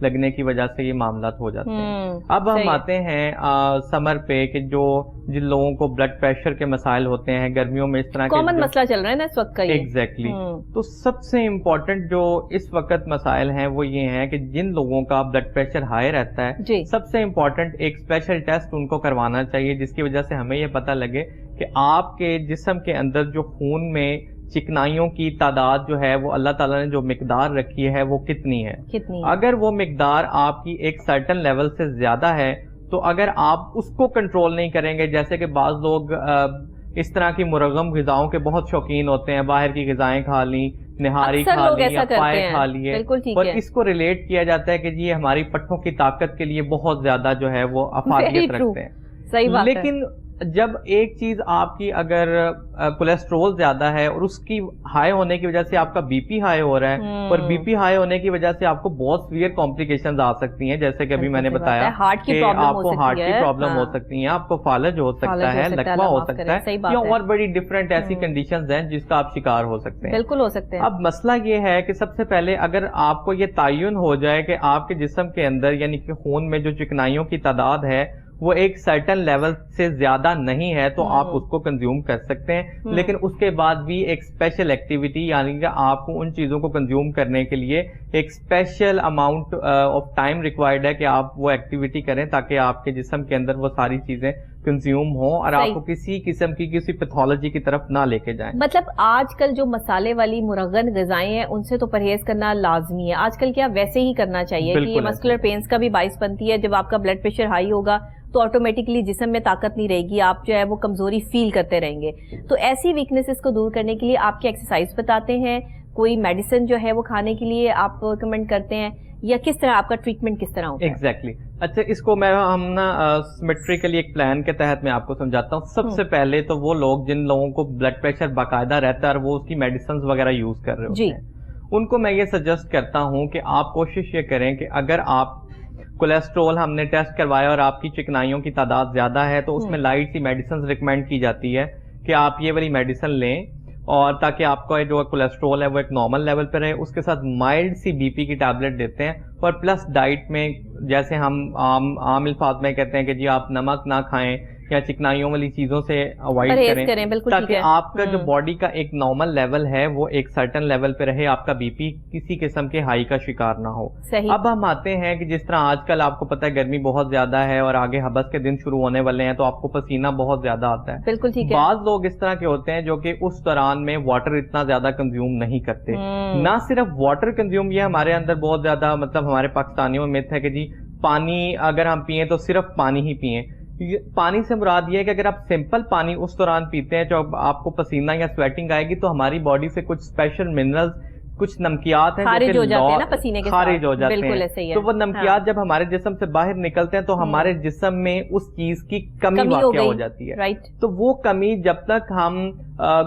لگنے کی وجہ سے یہ معاملات ہو جاتے ہیں. اب ہم آتے ہیں سمر پہ کہ جن لوگوں کو بلڈ پریشر کے مسائل ہوتے ہیں گرمیوں میں اس طرح کے کامن مسئلہ چل رہا ہے نا اس وقت کا. ایگزیکٹلی. تو سب سے امپورٹنٹ جو اس وقت مسائل ہیں وہ یہ ہیں کہ جن لوگوں کا بلڈ پریشر ہائی رہتا ہے سب سے امپورٹنٹ ایک اسپیشل ٹیسٹ ان کو کروانا چاہیے جس کی وجہ سے ہمیں یہ پتہ لگے کہ آپ کے جسم کے اندر جو خون میں چکنائیوں کی تعداد جو ہے وہ اللہ تعالیٰ نے جو مقدار رکھی ہے وہ کتنی ہے. اگر وہ مقدار آپ کی ایک سرٹن لیول سے زیادہ ہے تو اگر آپ اس کو کنٹرول نہیں کریں گے, جیسے کہ بعض لوگ اس طرح کی مرغم غذاؤں کے بہت شوقین ہوتے ہیں, باہر کی غذائیں کھا لیں, نہاری کھا لی یا پائے کھا لیے, اور اس کو ریلیٹ کیا جاتا ہے کہ جی ہماری پٹھوں کی طاقت کے لیے بہت زیادہ جو ہے وہ افادیت رکھتے ہیں. صحیح بات ہے. لیکن جب ایک چیز آپ کی اگر کولیسٹرول زیادہ ہے اور اس کی ہائی ہونے کی وجہ سے آپ کا بی پی ہائی ہو رہا ہے, اور بی پی ہائی ہونے کی وجہ سے آپ کو بہت سیویئر کمپلیکیشنز آ سکتی ہیں, جیسے کہ ابھی میں نے بتایا کہ آپ کو ہارٹ کی پرابلم ہو سکتی ہیں, آپ کو فالج ہو سکتا ہے, لکوا ہو سکتا ہے, یا اور بڑی ڈفرینٹ ایسی کنڈیشنز ہیں جس کا آپ شکار ہو سکتے ہیں. بالکل ہو سکتے ہیں. اب مسئلہ یہ ہے کہ سب سے پہلے اگر آپ کو یہ تعین ہو جائے کہ آپ کے جسم کے اندر یعنی کہ خون میں جو چکنائیوں کی تعداد ہے وہ ایک سرٹن لیول سے زیادہ نہیں ہے تو آپ اس کو کنزیوم کر سکتے ہیں, لیکن اس کے بعد بھی ایک اسپیشل ایکٹیویٹی یعنی کہ آپ کو ان چیزوں کو کنزیوم کرنے کے لیے ایک special amount of time required ہے کہ آپ وہ ایکٹیویٹی کریں تاکہ آپ کے جسم کے اندر وہ ساری چیزیں کنزیوم ہوں اور آپ کو کسی قسم کی کسی پیتھولوجی کی طرف نہ لے کے جائیں. مطلب آج کل جو مسالے والی مرغن غذائیں ہیں ان سے تو پرہیز کرنا لازمی ہے. آج کل کیا ویسے ہی کرنا چاہیے کہ یہ مسکولر پینز کا بھی باعث بنتی ہے. جب آپ کا بلڈ پریشر ہائی ہوگا تو آٹومیٹکلی جسم میں طاقت نہیں رہے گی, آپ جو ہے وہ کمزوری فیل کرتے رہیں گے. تو ایسی ویکنیسز کو دور کرنے کے لیے آپ کی ایکسرسائز بتاتے ہیں, کوئی میڈیسن جو ہے وہ کھانے کے لیے آپ ریکمینڈ کرتے ہیں, یا کس طرح آپ کا ٹریٹمنٹ کس طرح ہوتا ہے؟ ایگزیکٹلی. اچھا اس کو ہم نا سیمیٹریکلی ایک پلان کے تحت میں آپ کو سمجھاتا ہوں. سب سے پہلے تو وہ لوگ جن لوگوں کو بلڈ پریشر باقاعدہ رہتا ہے اور وہ اس کی میڈیسنز وغیرہ یوز کر رہے ہوتے ہیں, ان کو میں یہ سجیسٹ کرتا ہوں کہ آپ کوشش یہ کریں کہ اگر آپ کولیسٹرول ہم نے ٹیسٹ کروایا اور آپ کی چکنائیوں کی تعداد زیادہ ہے تو اس میں لائٹ سی میڈیسنز ریکمینڈ کی جاتی ہے کہ آپ یہ والی میڈیسن لیں اور تاکہ آپ کا جو کولیسٹرول ہے وہ ایک نارمل لیول پہ رہے. اس کے ساتھ مائلڈ سی بی پی کی ٹیبلٹ دیتے ہیں, اور پلس ڈائٹ میں جیسے ہم عام الفاظ میں کہتے ہیں کہ جی آپ نمک نہ کھائیں یا چکنائیوں والی چیزوں سے اوائڈ کریں تاکہ آپ کا جو باڈی کا ایک نارمل لیول ہے وہ ایک سرٹن لیول پہ رہے, آپ کا بی پی کسی قسم کے ہائی کا شکار نہ ہو. اب ہم آتے ہیں کہ جس طرح آج کل آپ کو پتہ ہے گرمی بہت زیادہ ہے اور آگے حبس کے دن شروع ہونے والے ہیں تو آپ کو پسینہ بہت زیادہ آتا ہے. بالکل ٹھیک ہے. بعض لوگ اس طرح کے ہوتے ہیں جو کہ اس دوران میں واٹر اتنا زیادہ کنزیوم نہیں کرتے. نہ صرف واٹر کنزیوم, یہ ہمارے اندر بہت زیادہ مطلب ہمارے پاکستانیوں میں مت ہے کہ جی پانی اگر ہم پیئیں تو صرف پانی ہی پیئیں. پانی سے مراد یہ ہے کہ اگر آپ سمپل پانی اس دوران پیتے ہیں جو آپ کو پسینہ یا سویٹنگ آئے گی تو ہماری باڈی سے کچھ اسپیشل منرلز کچھ نمکیات ہیں خارج ہو جاتے ہیں نا پسینے کے ساتھ, خارج ہو جاتے ہیں. تو وہ نمکیات جب ہمارے جسم سے باہر نکلتے ہیں تو ہمارے جسم میں اس چیز کی کمی واقع ہو جاتی ہے. تو وہ کمی جب تک ہم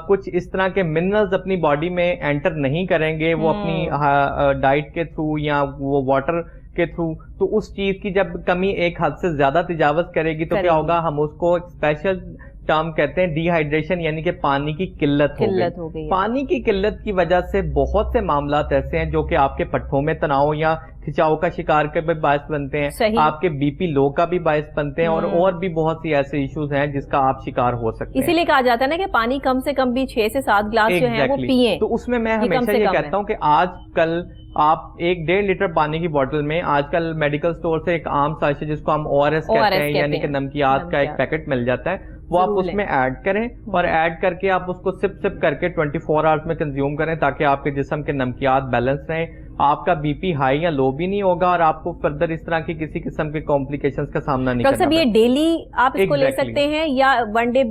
کچھ اس طرح کے منرلز اپنی باڈی میں انٹر نہیں کریں گے وہ اپنی ڈائٹ کے تھرو یا وہ واٹر کے تھرو, تو اس چیز کی جب کمی ایک حد سے زیادہ تجاوز کرے گی تو کیا ہوگا, ہم اس کو ایک اسپیشل ٹرم کہتے ہیں ڈی ہائیڈریشن, یعنی کہ پانی کی قلت ہو گئی. پانی کی قلت کی وجہ سے بہت سے معاملات ایسے ہیں جو کہ آپ کے پٹھوں میں تناؤ یا کھچاؤ کا شکار کے بھی باعث بنتے ہیں, آپ کے بی پی لو کا بھی باعث بنتے ہیں, اور بھی بہت سی ایسے ایشوز ہیں جس کا آپ شکار ہو سکتے ہیں. اسی لیے کہا جاتا ہے نا کہ پانی کم سے کم بھی 6 سے 7 گلاس جو ہیں وہ پیئیں. تو اس میں ہمیشہ یہ کہتا ہوں کہ آج کل آپ 1.5 لیٹر پانی کی بوتل میں آج کل میڈیکل سٹور سے ایک عام ساشے جس کو ہم ORS کہتے ہیں یعنی کہ نمکیات کا ایک پیکٹ مل جاتا ہے, وہ آپ اس میں ایڈ کریں اور ایڈ کر کے آپ اس کو سپ کر کے 24 آورز میں کنزیوم کریں تاکہ آپ کے جسم کے نمکیات بیلنس رہیں, آپ کا بی پی ہائی یا لو بھی نہیں ہوگا اور آپ کو فردر اس طرح کی کسی قسم کے کمپلیکیشنز کا سامنا نہیں کرنا. ڈاکٹر صاحب یہ ڈیلی آپ اس کو لے سکتے ہیں یا ون ڈے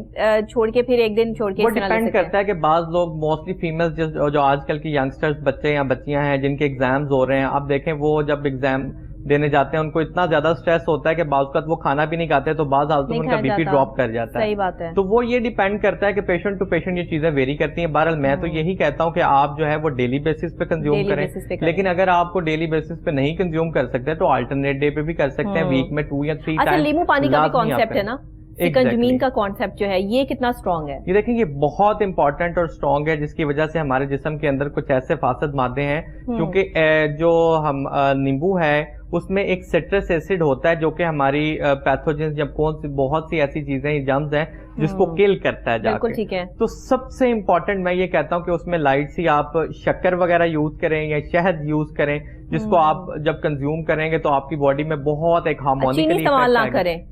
چھوڑ کے پھر ایک دن چھوڑ کے؟ وہ ڈیپینڈ کرتا ہے کہ بعض لوگ موسٹلی فیمیلز جو آج کل کی ینگسٹرز بچے یا بچیاں ہیں جن کے ایگزامز ہو رہے ہیں, آپ دیکھیں وہ جب ایگزام دینے جاتے ہیں ان کو اتنا زیادہ سٹریس ہوتا ہے کہ بعض اوقات وہ کھانا بھی نہیں کھاتے تو بعض حالتوں میں ان کا بی پی ڈراپ کر جاتا ہے. صحیح بات ہے. تو وہ یہ ڈیپینڈ کرتا ہے کہ پیشنٹ ٹو پیشنٹ یہ چیزیں ویری کرتی ہیں. بہرحال میں تو یہی کہتا ہوں کہ آپ جو ہے وہ ڈیلی بیسس پہ کنزیوم کریں, لیکن اگر آپ کو ڈیلی بیسس پہ نہیں کنزیوم کر سکتے تو آلٹرنیٹ ڈے پہ بھی کر سکتے ہیں, ویک میں 2 یا 3 ٹائم. اچھا لیمو پانی کا بھی کانسیپٹ ہے نا, سکنجمین کا کانسیپٹ جو ہے یہ کتنا اسٹرانگ ہے؟ یہ دیکھیں یہ بہت امپورٹنٹ اور اسٹرانگ ہے جس کی وجہ سے ہمارے جسم کے اندر کچھ ایسے فاسد مادے ہیں کیونکہ جو ہم نیمبو ہے اس میں ایک سٹرس ایسڈ ہوتا ہے جو کہ ہماری پیتھوجنس یا بہت سی ایسی چیزیں جرمز ہیں جس کو کل کرتا ہے جا کے. تو سب سے امپورٹنٹ میں یہ کہتا ہوں کہ اس میں لائٹ سی آپ شکر وغیرہ یوز کریں یا شہد یوز کریں جس کو آپ جب کنزیوم کریں گے تو آپ کی باڈی میں بہت ایک ہارمونیکلی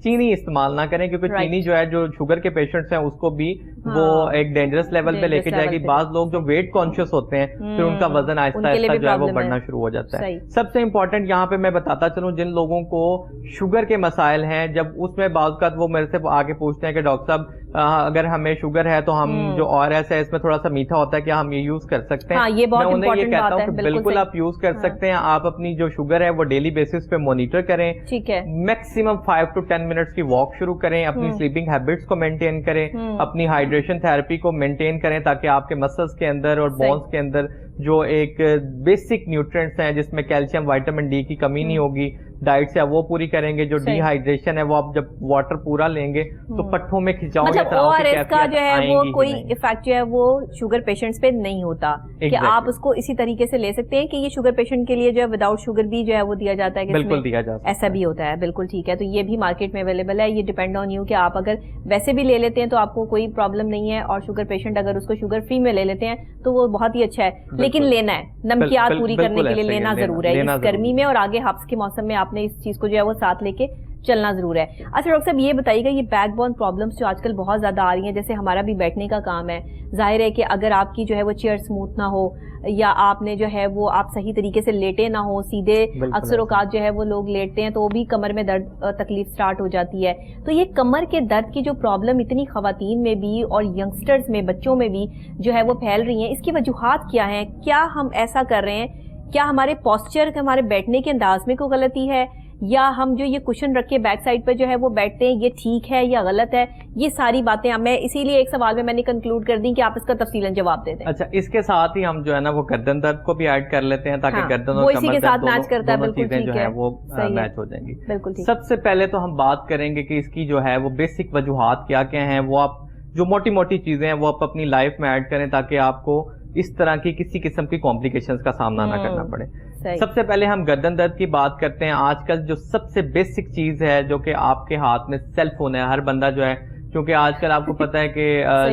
چینی استعمال نہ کریں کیونکہ چینی جو ہے جو شوگر کے پیشنٹس ہیں اس کو بھی وہ ایک ڈینجرس لیول پہ لے کے جائے گی. بعض لوگ جو ویٹ کانشیس ہوتے ہیں پھر ان کا وزن آہستہ آہستہ جو ہے وہ بڑھنا شروع ہو جاتا ہے. سب سے امپورٹنٹ یہاں پہ میں بتاتا چلوں جن لوگوں کو شوگر کے مسائل ہیں جب اس میں بعض اوقات وہ میرے سے آگے پوچھتے ہیں کہ ڈاکٹر صاحب اگر ہمیں شوگر ہے تو ہم جو ORS ہے اس میں تھوڑا سا میٹھا ہوتا ہے کیا ہم یہ یوز کر سکتے ہیں؟ میں انہیں یہ کہتا ہوں کہ بالکل آپ یوز کر سکتے ہیں. آپ اپنی جو شوگر ہے وہ ڈیلی بیسس پہ مانیٹر کریں, میکسیمم 5 to 10 منٹس کی واک شروع کریں, اپنی سلیپنگ ہیبٹس کو مینٹین کریں, اپنی ہائیڈریشن تھراپی کو مینٹین کریں تاکہ آپ کے مسلس کے اندر اور بونس کے اندر جو ایک بیسک نیوٹرینٹس ہیں جس میں کیلشیم وائٹامن ڈی کی کمی نہیں ہوگی, ڈائٹ سے وہ پوری کریں گے. جو ڈی ہائیڈریشن ہے وہ آپ جب واٹر پورا لیں گے تو پٹھوں میں کھچاؤ کا جو ہے وہ کوئی افیکٹ جو ہے وہ شوگر پیشنٹس پہ نہیں ہوتا کہ آپ اس کو اسی طریقے سے لے سکتے ہیں کہ یہ شوگر پیشنٹ کے لیے جو ہے وداؤٹ شوگر بھی جو ہے وہ دیا جاتا ہے. بالکل دیا جاتا ہے, ایسا بھی ہوتا ہے. بالکل ٹھیک ہے. تو یہ بھی مارکیٹ میں اویلیبل ہے. یہ ڈیپینڈ آن یو کہ آپ اگر ویسے بھی لے لیتے ہیں تو آپ کو کوئی پرابلم نہیں ہے, اور شوگر پیشنٹ اگر اس کو شوگر فری میں لے لیتے ہیں تو وہ بہت ہی اچھا ہے. لیکن لینا ہے, نمکیات پوری کرنے کے لیے لینا ضرور ہے اس گرمی میں, اور آگے ہبس کے موسم میں آپ نے اس چیز کو جو ہے وہ ساتھ لے کے چلنا ضرور ہے. اچھا ڈاکٹر صاحب یہ بتائیے گا, یہ بیک بون پرابلمس جو آج کل بہت زیادہ آ رہی ہیں, جیسے ہمارا بھی بیٹھنے کا کام ہے, ظاہر ہے کہ اگر آپ کی جو ہے وہ چیئر اسموتھ نہ ہو یا آپ نے جو ہے وہ آپ صحیح طریقے سے لیٹے نہ ہو سیدھے, اکثر اوقات جو ہے وہ لوگ لیٹتے ہیں تو وہ بھی کمر میں درد تکلیف سٹارٹ ہو جاتی ہے. تو یہ کمر کے درد کی جو پرابلم اتنی خواتین میں بھی اور ینگسٹرز میں, بچوں میں بھی جو ہے وہ پھیل رہی ہیں, اس کی وجوہات کیا ہیں؟ کیا ہم ایسا کر رہے ہیں, کیا ہمارے پوسچر ہمارے بیٹھنے کے انداز میں کوئی غلطی ہے, یا ہم جو یہ کشن رکھ کے بیک سائڈ پہ جو ہے وہ بیٹھتے ہیں یہ ٹھیک ہے یا غلط ہے؟ یہ ساری باتیں میں اسی لیے ایک سوال میں نے کنکلوڈ کر دی کہ آپ اس کا تفصیلاً جواب دے دیں. اچھا, اس کے ساتھ ہی ہم جو ہے نا وہ گردن درد کو بھی ایڈ کر لیتے ہیں تاکہ گردن اور کمر درد دونوں چیزیں جو ہے وہ میچ ہو جائیں گی. سب سے پہلے تو ہم بات کریں گے کہ اس کی جو ہے وہ بیسک وجوہات کیا کیا ہیں. وہ آپ جو موٹی موٹی چیزیں ہیں وہ آپ اپنی لائف میں ایڈ کریں تاکہ آپ کو اس طرح کی کسی قسم کی کمپلیکیشنز کا سامنا نہ کرنا پڑے. سب سے پہلے ہم گردن درد کی بات کرتے ہیں. آج کل جو سب سے بیسک چیز ہے جو کہ آپ کے ہاتھ میں سیل فون ہے, ہر بندہ جو ہے, کیونکہ آج کل آپ کو پتا ہے کہ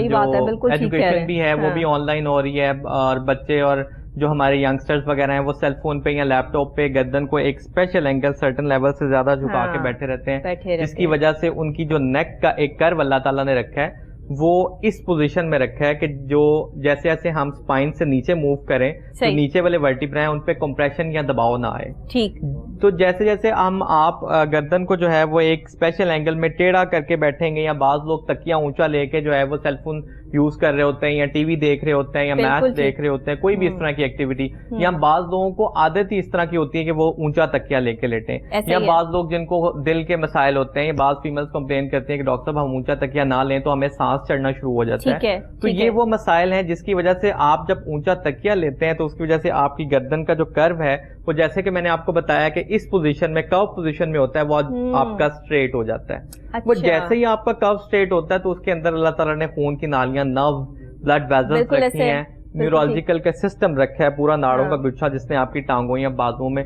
جو ایجوکیشن بھی ہے وہ بھی آن لائن ہو رہی ہے, اور بچے اور جو ہمارے ینگسٹرز وغیرہ ہیں وہ سیل فون پہ یا لیپ ٹاپ پہ گردن کو ایک اسپیشل اینگل سرٹن لیول سے زیادہ جھکا کے بیٹھے رہتے ہیں, جس کی وجہ سے ان کی جو نیک کا ایک کرو اللہ تعالیٰ نے رکھا ہے وہ اس پوزیشن میں رکھا ہے کہ جو جیسے جیسے ہم سپائن سے نیچے موو کریں تو نیچے والے ورٹیبرے ہیں ان پہ کمپریشن یا دباؤ نہ آئے. ٹھیک. تو جیسے جیسے آپ گردن کو جو ہے وہ ایک اسپیشل اینگل میں ٹیڑھا کر کے بیٹھیں گے, یا بعض لوگ تکیہ اونچا لے کے جو ہے وہ سیل فون یوز کر رہے ہوتے ہیں یا ٹی وی دیکھ رہے ہوتے ہیں یا میچ دیکھ رہے ہوتے ہیں, کوئی بھی اس طرح کی ایکٹیویٹی, یا بعض لوگوں کو عادت ہی اس طرح کی ہوتی ہے کہ وہ اونچا تکیہ لے کے لیٹیں, یا بعض لوگ جن کو دل کے مسائل ہوتے ہیں, یا بعض فیمیلز کمپلین کرتی ہیں کہ ڈاکٹر صاحب ہم اونچا تکیہ نہ لیں تو ہمیں سانس چڑھنا شروع ہو جاتا ہے. تو یہ وہ مسائل ہیں جس کی وجہ سے آپ جب اونچا تکیہ لیتے ہیں تو اس کی وجہ سے آپ کی گردن کا جو کرو ہے وہ, جیسے کہ میں نے آپ کو بتایا کہ اس پوزیشن میں کرو پوزیشن میں ہوتا ہے, وہ آپ کا اسٹریٹ ہو جاتا ہے. وہ جیسے ہی آپ کا کرو اسٹریٹ ہوتا ہے تو اس کے اندر اللہ تعالیٰ نے خون کی نالیاں, نرو, بلڈ ویزلز رکھی ہیں, نیورولوجیکل کا سسٹم رکھا ہے, پورا ناڑوں کا گچھا جس نے آپ کی ٹانگوں یا بازوں میں,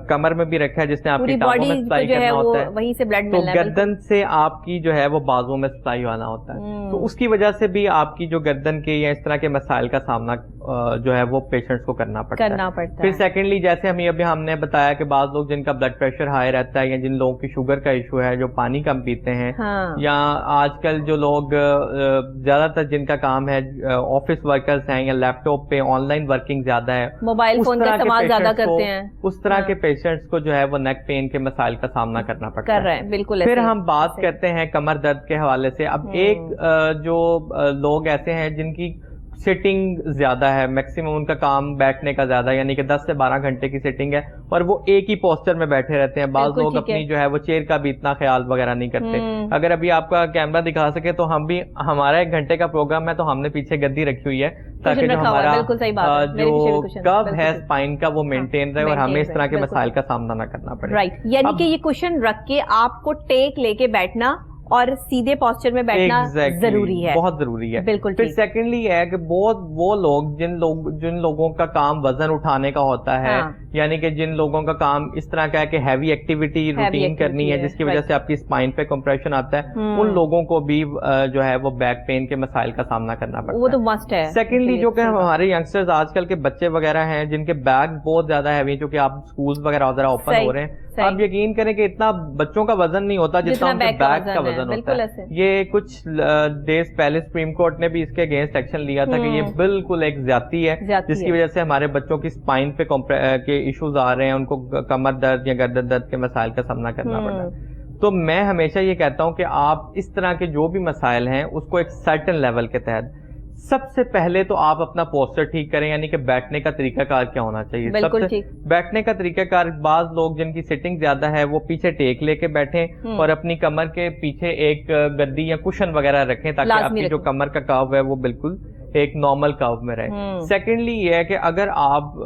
کمر میں بھی رکھا ہے جس نے آپ کی ٹانگوں میں سپلائی کرنا ہوتا ہے, وہیں سے بلڈ ملنا ہے. تو گردن سے آپ کی جو ہے وہ بازوں میں سپلائی ہونا ہوتا ہے. تو اس کی وجہ سے بھی آپ کی جو گردن کے یا اس طرح کے مسائل کا سامنا جو ہے وہ پیشنٹس کو کرنا پڑتا ہے. پھر سیکنڈلی جیسے ہم نے بتایا کہ بعض لوگ جن کا بلڈ پریشر ہائی رہتا ہے, یا جن لوگوں کی شوگر کا ایشو ہے, جو پانی کم پیتے ہیں, یا آج کل جو لوگ زیادہ تر جن کا کام ہے آفس ورکرز ہیں یا لیپ ٹاپ پہ آن لائن ورکنگ زیادہ ہے, موبائل فون کا استعمال زیادہ کرتے ہیں, اس طرح کے پیشنٹس کو جو ہے وہ نیک پین کے مسائل کا سامنا کرنا پڑتا ہے. بالکل. پھر ہم بات کرتے ہیں کمر درد کے حوالے سے. اب ایک جو لوگ ایسے ہیں جن کی سٹنگ زیادہ ہے, میکسیمم ان کا کام بیٹھنے کا زیادہ, یعنی کہ 10 سے 12 گھنٹے کی سٹنگ ہے اور وہ ایک ہی پوسچر میں بیٹھے رہتے ہیں. بعض لوگ اپنی جو ہے وہ چیئر کا بھی اتنا خیال وغیرہ نہیں کرتے. اگر ابھی آپ کا کیمرہ دکھا سکے تو ہم بھی, ہمارا 1 گھنٹے کا پروگرام ہے تو ہم نے پیچھے گدی رکھی ہوئی ہے تاکہ جو ہمارا جو کرو ہے اسپائن کا وہ مینٹین رہے اور ہمیں اس طرح کے مسائل کا سامنا نہ کرنا پڑے. رائٹ. یعنی کہ یہ کشن رکھ کے آپ کو ٹیک لے کے بیٹھنا اور سیدھے پوسچر میں بیٹھنا ضروری ہے, بہت ضروری ہے. بالکل. پھر سیکنڈلی ہے کہ بہت وہ لوگ جن لوگوں کا کام وزن اٹھانے کا ہوتا ہے یعنی کہ جن لوگوں کا کام اس طرح کا ہے کہ ہیوی ایکٹیویٹی روٹین کرنی ہے جس کی وجہ سے آپ کی اسپائن پہ کمپریشن آتا ہے، ان لوگوں کو بھی جو ہے وہ بیک پین کے مسائل کا سامنا کرنا پڑتا ہے، وہ تو مسٹ ہے۔ سیکنڈلی جو کہ ہمارے ینگسٹرز آج کل کے بچے وغیرہ ہیں جن کے بیگ بہت زیادہ ہیوی ہیں، جو کہ آپ اسکولز وغیرہ ذرا اوپن ہو رہے ہیں، آپ یقین کریں کہ اتنا بچوں کا وزن نہیں ہوتا جتنا ان کے بیگ کا وزن ہوتا ہے۔ یہ کچھ ڈیز پہلے سپریم کورٹ نے بھی اس کے اگینسٹ ایکشن لیا تھا کہ یہ بالکل ایک زیادتی ہے جس کی وجہ سے ہمارے بچوں کی اسپائن پہ کے ایشوز آ رہے ہیں، ان کو کمر درد یا گردن درد کے مسائل کا سامنا کرنا پڑ رہا ہے۔ تو میں ہمیشہ یہ کہتا ہوں کہ آپ اس طرح کے جو بھی مسائل ہیں اس کو ایک سرٹن لیول کے تحت، سب سے پہلے تو آپ اپنا پوسچر ٹھیک کریں، یعنی کہ بیٹھنے کا طریقہ کار کیا ہونا چاہیے۔ سب سے بیٹھنے کا طریقہ کار، بعض لوگ جن کی سٹنگ زیادہ ہے وہ پیچھے ٹیک لے کے بیٹھیں اور اپنی کمر کے پیچھے ایک گدی یا کشن وغیرہ رکھیں تاکہ آپ کی جو کمر کا کاو ہے وہ بالکل ایک نارمل کاو میں رہے۔ سیکنڈلی یہ ہے کہ اگر آپ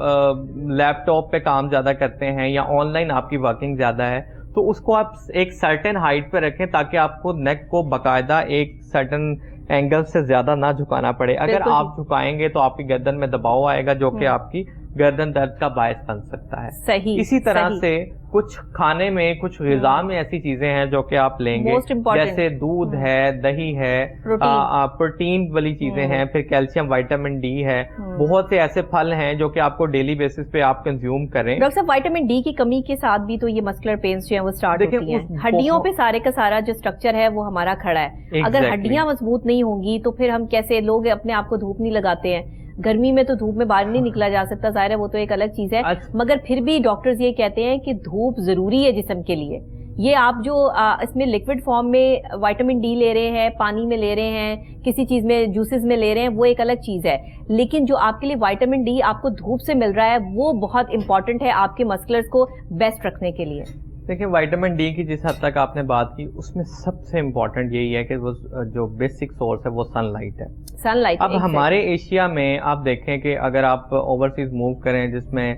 لیپ ٹاپ پہ کام زیادہ کرتے ہیں یا آن لائن آپ کی ورکنگ زیادہ ہے تو اس کو آپ ایک سرٹن ہائٹ پہ رکھیں تاکہ آپ کو نیک کو باقاعدہ ایک سرٹن اینگل سے زیادہ نہ جھکانا پڑے۔ اگر آپ جھکائیں گے تو آپ کی گردن میں دباؤ آئے گا جو کہ آپ کی گردن درد کا باعث بن سکتا ہے۔ صحیح۔ اسی طرح سے کچھ کھانے میں، کچھ غذا میں ایسی چیزیں ہیں جو کہ آپ لیں گے، جیسے دودھ ہے، دہی ہے، پروٹین والی چیزیں ہیں، پھر کیلشیم، وائٹامن ڈی ہے، بہت سے ایسے پھل ہیں جو کہ آپ کو ڈیلی بیسس پہ آپ کنزیوم کریں۔ ڈاکٹر صاحب وائٹامن ڈی کی کمی کے ساتھ بھی تو یہ مسکولر پینز جو ہیں وہ سٹارٹ ہوتی ہیں، ہڈیوں پہ سارے کا سارا جو اسٹرکچر ہے وہ ہمارا کھڑا ہے، اگر ہڈیاں مضبوط نہیں ہوں گی تو پھر ہم کیسے، لوگ اپنے آپ کو دھوپ نہیں لگاتے ہیں، گرمی میں تو دھوپ میں باہر نہیں نکلا جا سکتا، ظاہر ہے وہ تو ایک الگ چیز ہے، مگر پھر بھی ڈاکٹرز یہ کہتے ہیں کہ دھوپ ضروری ہے جسم کے لیے۔ یہ آپ جو اس میں لکوڈ فارم میں وائٹامن ڈی لے رہے ہیں، پانی میں لے رہے ہیں، کسی چیز میں جوسز میں لے رہے ہیں، وہ ایک الگ چیز ہے، لیکن جو آپ کے لیے وائٹامن ڈی آپ کو دھوپ سے مل رہا ہے وہ بہت امپورٹنٹ ہے آپ کے مسکلرز کو بیسٹ رکھنے کے لیے۔ دیکھیں وائٹامن ڈی کی جس حد تک آپ نے بات کی اس میں سب سے امپورٹنٹ یہی ہے کہ وہ جو بیسک سورس ہے وہ سن لائٹ ہے۔ سن لائٹ اب ہمارے ایشیا میں آپ دیکھیں کہ اگر آپ اوورسیز موو کریں جس میں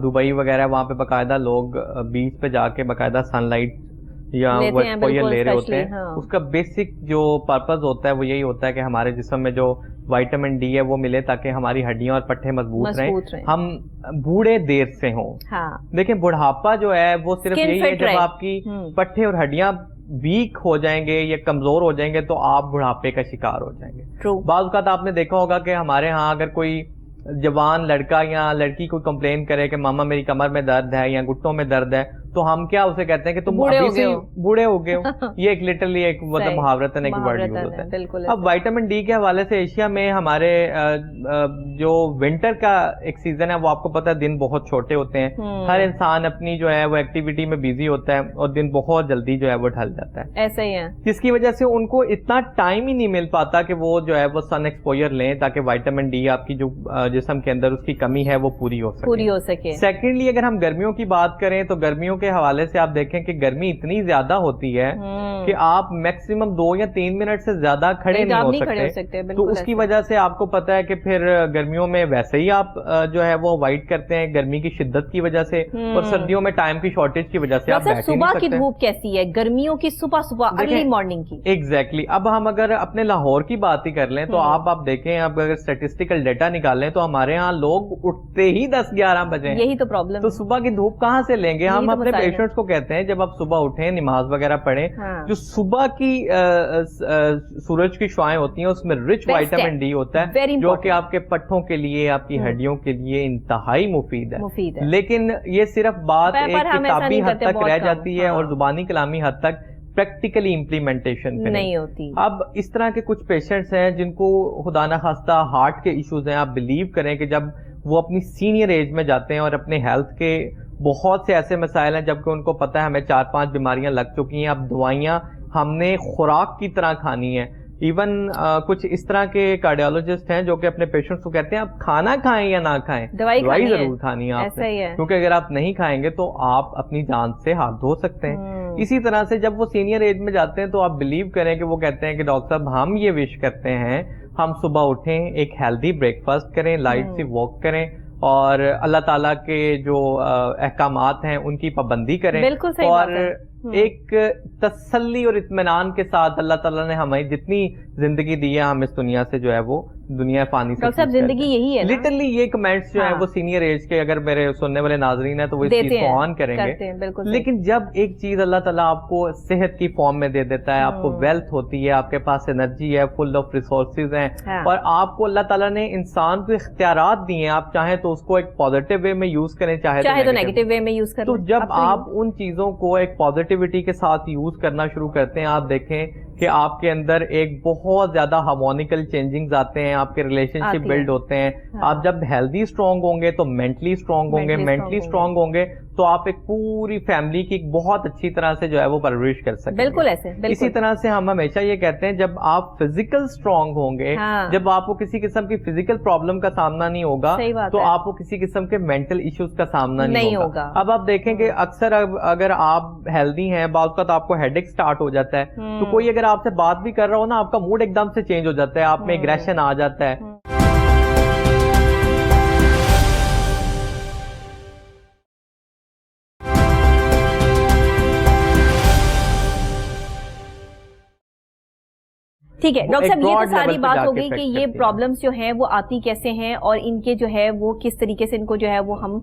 دبئی وغیرہ، وہاں پہ باقاعدہ لوگ بیچ پہ جا کے باقاعدہ سن لائٹ یا ایکسپوژر لے رہے ہوتے ہیں، اس کا بیسک جو پرپز ہوتا ہے وہ یہی ہوتا ہے کہ ہمارے جسم میں جو وائٹامن ڈی ہے وہ ملے تاکہ ہماری ہڈیاں اور پٹھے مضبوط رہیں، ہم بوڑھے دیر سے ہوں۔ دیکھیں بڑھاپا جو ہے وہ صرف یہی ہے جب آپ کی پٹھے اور ہڈیاں ویک ہو جائیں گے یا کمزور ہو جائیں گے تو آپ بڑھاپے کا شکار ہو جائیں گے۔ بعض اوقات آپ نے دیکھا ہوگا کہ ہمارے ہاں اگر کوئی جوان لڑکا یا لڑکی کو کمپلین کرے کہ ماما میری کمر میں درد ہے یا گھٹنوں میں درد ہے تو ہم کیا اسے کہتے ہیں کہ تم ابھی سے بوڑھے ہو گئے ہو۔ یہ ایک لٹرلی ایک مطلب محاورتن ایک ورڈ یوز ہوتا ہے۔ اب وائٹامن ڈی کے حوالے سے ایشیا میں ہمارے جو ونٹر کا ایک سیزن ہے وہ آپ کو پتا ہے دن بہت چھوٹے ہوتے ہیں، ہر انسان اپنی جو ہے وہ ایکٹیویٹی میں بیزی ہوتا ہے اور دن بہت جلدی جو ہے وہ ڈھل جاتا ہے، ایسا ہی ہے، جس کی وجہ سے ان کو اتنا ٹائم ہی نہیں مل پاتا کہ وہ جو ہے وہ سن ایکسپوجر لیں تاکہ وائٹامن ڈی آپ کی جو جسم کے اندر اس کی کمی ہے وہ پوری ہو سکے۔ سیکنڈلی اگر ہم گرمیوں کی بات کریں تو گرمیوں کے حوالے سے آپ دیکھیں کہ گرمی اتنی زیادہ ہوتی ہے کہ آپ میکسیمم 2 یا 3 منٹ سے زیادہ کھڑے نہیں ہو سکتے، تو اس کی وجہ سے آپ کو پتا ہے کہ پھر گرمیوں میں ویسے ہی آپ جو ہے وہ اوائڈ کرتے ہیں گرمی کی شدت کی وجہ سے، اور سردیوں میں ٹائم کی شارٹیج کی وجہ سے آپ بیٹھ نہیں سکتے۔ صبح کی دھوپ کیسی ہے گرمیوں کی؟ صبح ارلی مارننگ کی ایگزیکٹلی۔ اب ہم اگر اپنے لاہور کی بات ہی کر لیں تو آپ دیکھیں، اب اگر اسٹیٹسٹیکل ڈیٹا نکالیں تو ہمارے ہاں لوگ اٹھتے ہی 10-11 بجے، یہی تو پرابلم، تو صبح کی دھوپ کہاں سے لیں گے؟ ہم اپنے پیشنٹس کو کہتے ہیں جب آپ صبح اٹھیں نماز وغیرہ پڑھیں، جو صبح کی سورج کی شعائیں ہوتی ہیں اس میں رچ وائٹامن ڈی ہوتا ہے جو کہ آپ کے پٹھوں کے لیے، آپ کی ہڈیوں کے لیے انتہائی مفید ہے، لیکن یہ صرف بات ایک کتابی حد تک رہ جاتی ہے اور زبانی کلامی حد تک پریکٹیکلی امپلیمنٹیشن پہ نہیں ہوتی۔ اب اس طرح کے کچھ پیشنٹس ہیں جن کو خدا نخواستہ ہارٹ کے ایشوز ہیں، آپ بلیو کریں کہ جب وہ اپنی سینئر ایج میں جاتے ہیں اور اپنے ہیلتھ کے بہت سے ایسے مسائل ہیں جبکہ ان کو پتہ ہے ہمیں 4-5 بیماریاں لگ چکی ہیں، اب دوائیاں ہم نے خوراک کی طرح کھانی ہے۔ ایون کچھ اس طرح کے کارڈیالوجسٹ ہیں جو کہ اپنے پیشنٹس کو کہتے ہیں آپ کھانا کھائیں یا نہ کھائیں، دوائی ضرور کھانی ہے آپ نے، کیونکہ اگر آپ نہیں کھائیں گے تو آپ اپنی جان سے ہاتھ دھو سکتے ہیں۔ اسی طرح سے جب وہ سینئر ایج میں جاتے ہیں تو آپ بلیو کریں کہ وہ کہتے ہیں کہ ڈاکٹر صاحب ہم یہ وش کرتے ہیں ہم صبح اٹھیں، ایک ہیلدی بریک فاسٹ کریں، لائٹ سی واک کریں اور اللہ تعالیٰ کے جو احکامات ہیں ان کی پابندی کریں، اور ایک تسلی اور اطمینان کے ساتھ اللہ تعالیٰ نے ہمیں جتنی زندگی دی ہے ہم اس دنیا سے جو ہے وہ دنیا فانی سے. ڈاکٹر صاحب زندگی یہی ہے لٹرلی یہ کمنٹس جو ہیں وہ سینئر ایج کے اگر میرے سننے والے ناظرین ہیں تو وہ اس چیز کو آن کریں گے. لیکن جب ایک چیز اللہ تعالیٰ آپ کو صحت کی فارم میں دے دیتا ہے, آپ کو ویلتھ ہوتی ہے, آپ کے پاس انرجی ہے, فل آف ریسورسز ہیں, اور آپ کو اللہ تعالیٰ نے انسان کو اختیارات دیے ہیں, آپ چاہیں تو اس کو ایک پازیٹیو وے میں یوز کریں, چاہے تو نیگیٹو وے میں یوز کریں. تو جب آپ ان چیزوں کو ایک پازیٹیوٹی کے ساتھ یوز کرنا شروع کرتے ہیں, آپ دیکھیں کہ آپ کے اندر ایک بہت زیادہ ہارمونیکل چینجنگز آتے ہیں, آپ کے ریلیشن شپ بلڈ ہوتے ہیں. آپ جب ہیلدی اسٹرانگ ہوں گے تو مینٹلی اسٹرانگ ہوں گے, مینٹلی اسٹرانگ ہوں گے تو آپ ایک پوری فیملی کی بہت اچھی طرح سے جو ہے وہ پرورش کر سکتے ہیں. بالکل ایسے. اسی طرح سے ہم ہمیشہ یہ کہتے ہیں جب آپ فزیکل اسٹرانگ ہوں گے, جب آپ کو کسی قسم کی فزیکل پرابلم کا سامنا نہیں ہوگا تو آپ کو کسی قسم کے مینٹل ایشوز کا سامنا نہیں ہوگا. اب آپ دیکھیں کہ اکثر اگر آپ ہیلدی ہیں, بعض اوقات آپ کو ہیڈ ایک اسٹارٹ ہو جاتا ہے, تو کوئی اگر آپ سے بات بھی کر رہا ہو نا, آپ کا موڈ ایک دم سے چینج ہو جاتا ہے, آپ میں ایگریشن آ جاتا ہے. ٹھیک ہے ڈاکٹر صاحب, یہ تو ساری بات ہو گئی کہ یہ پرابلمس جو ہیں وہ آتی کیسے ہیں اور ان کے جو ہے وہ کس طریقے سے ان کو جو ہے وہ ہم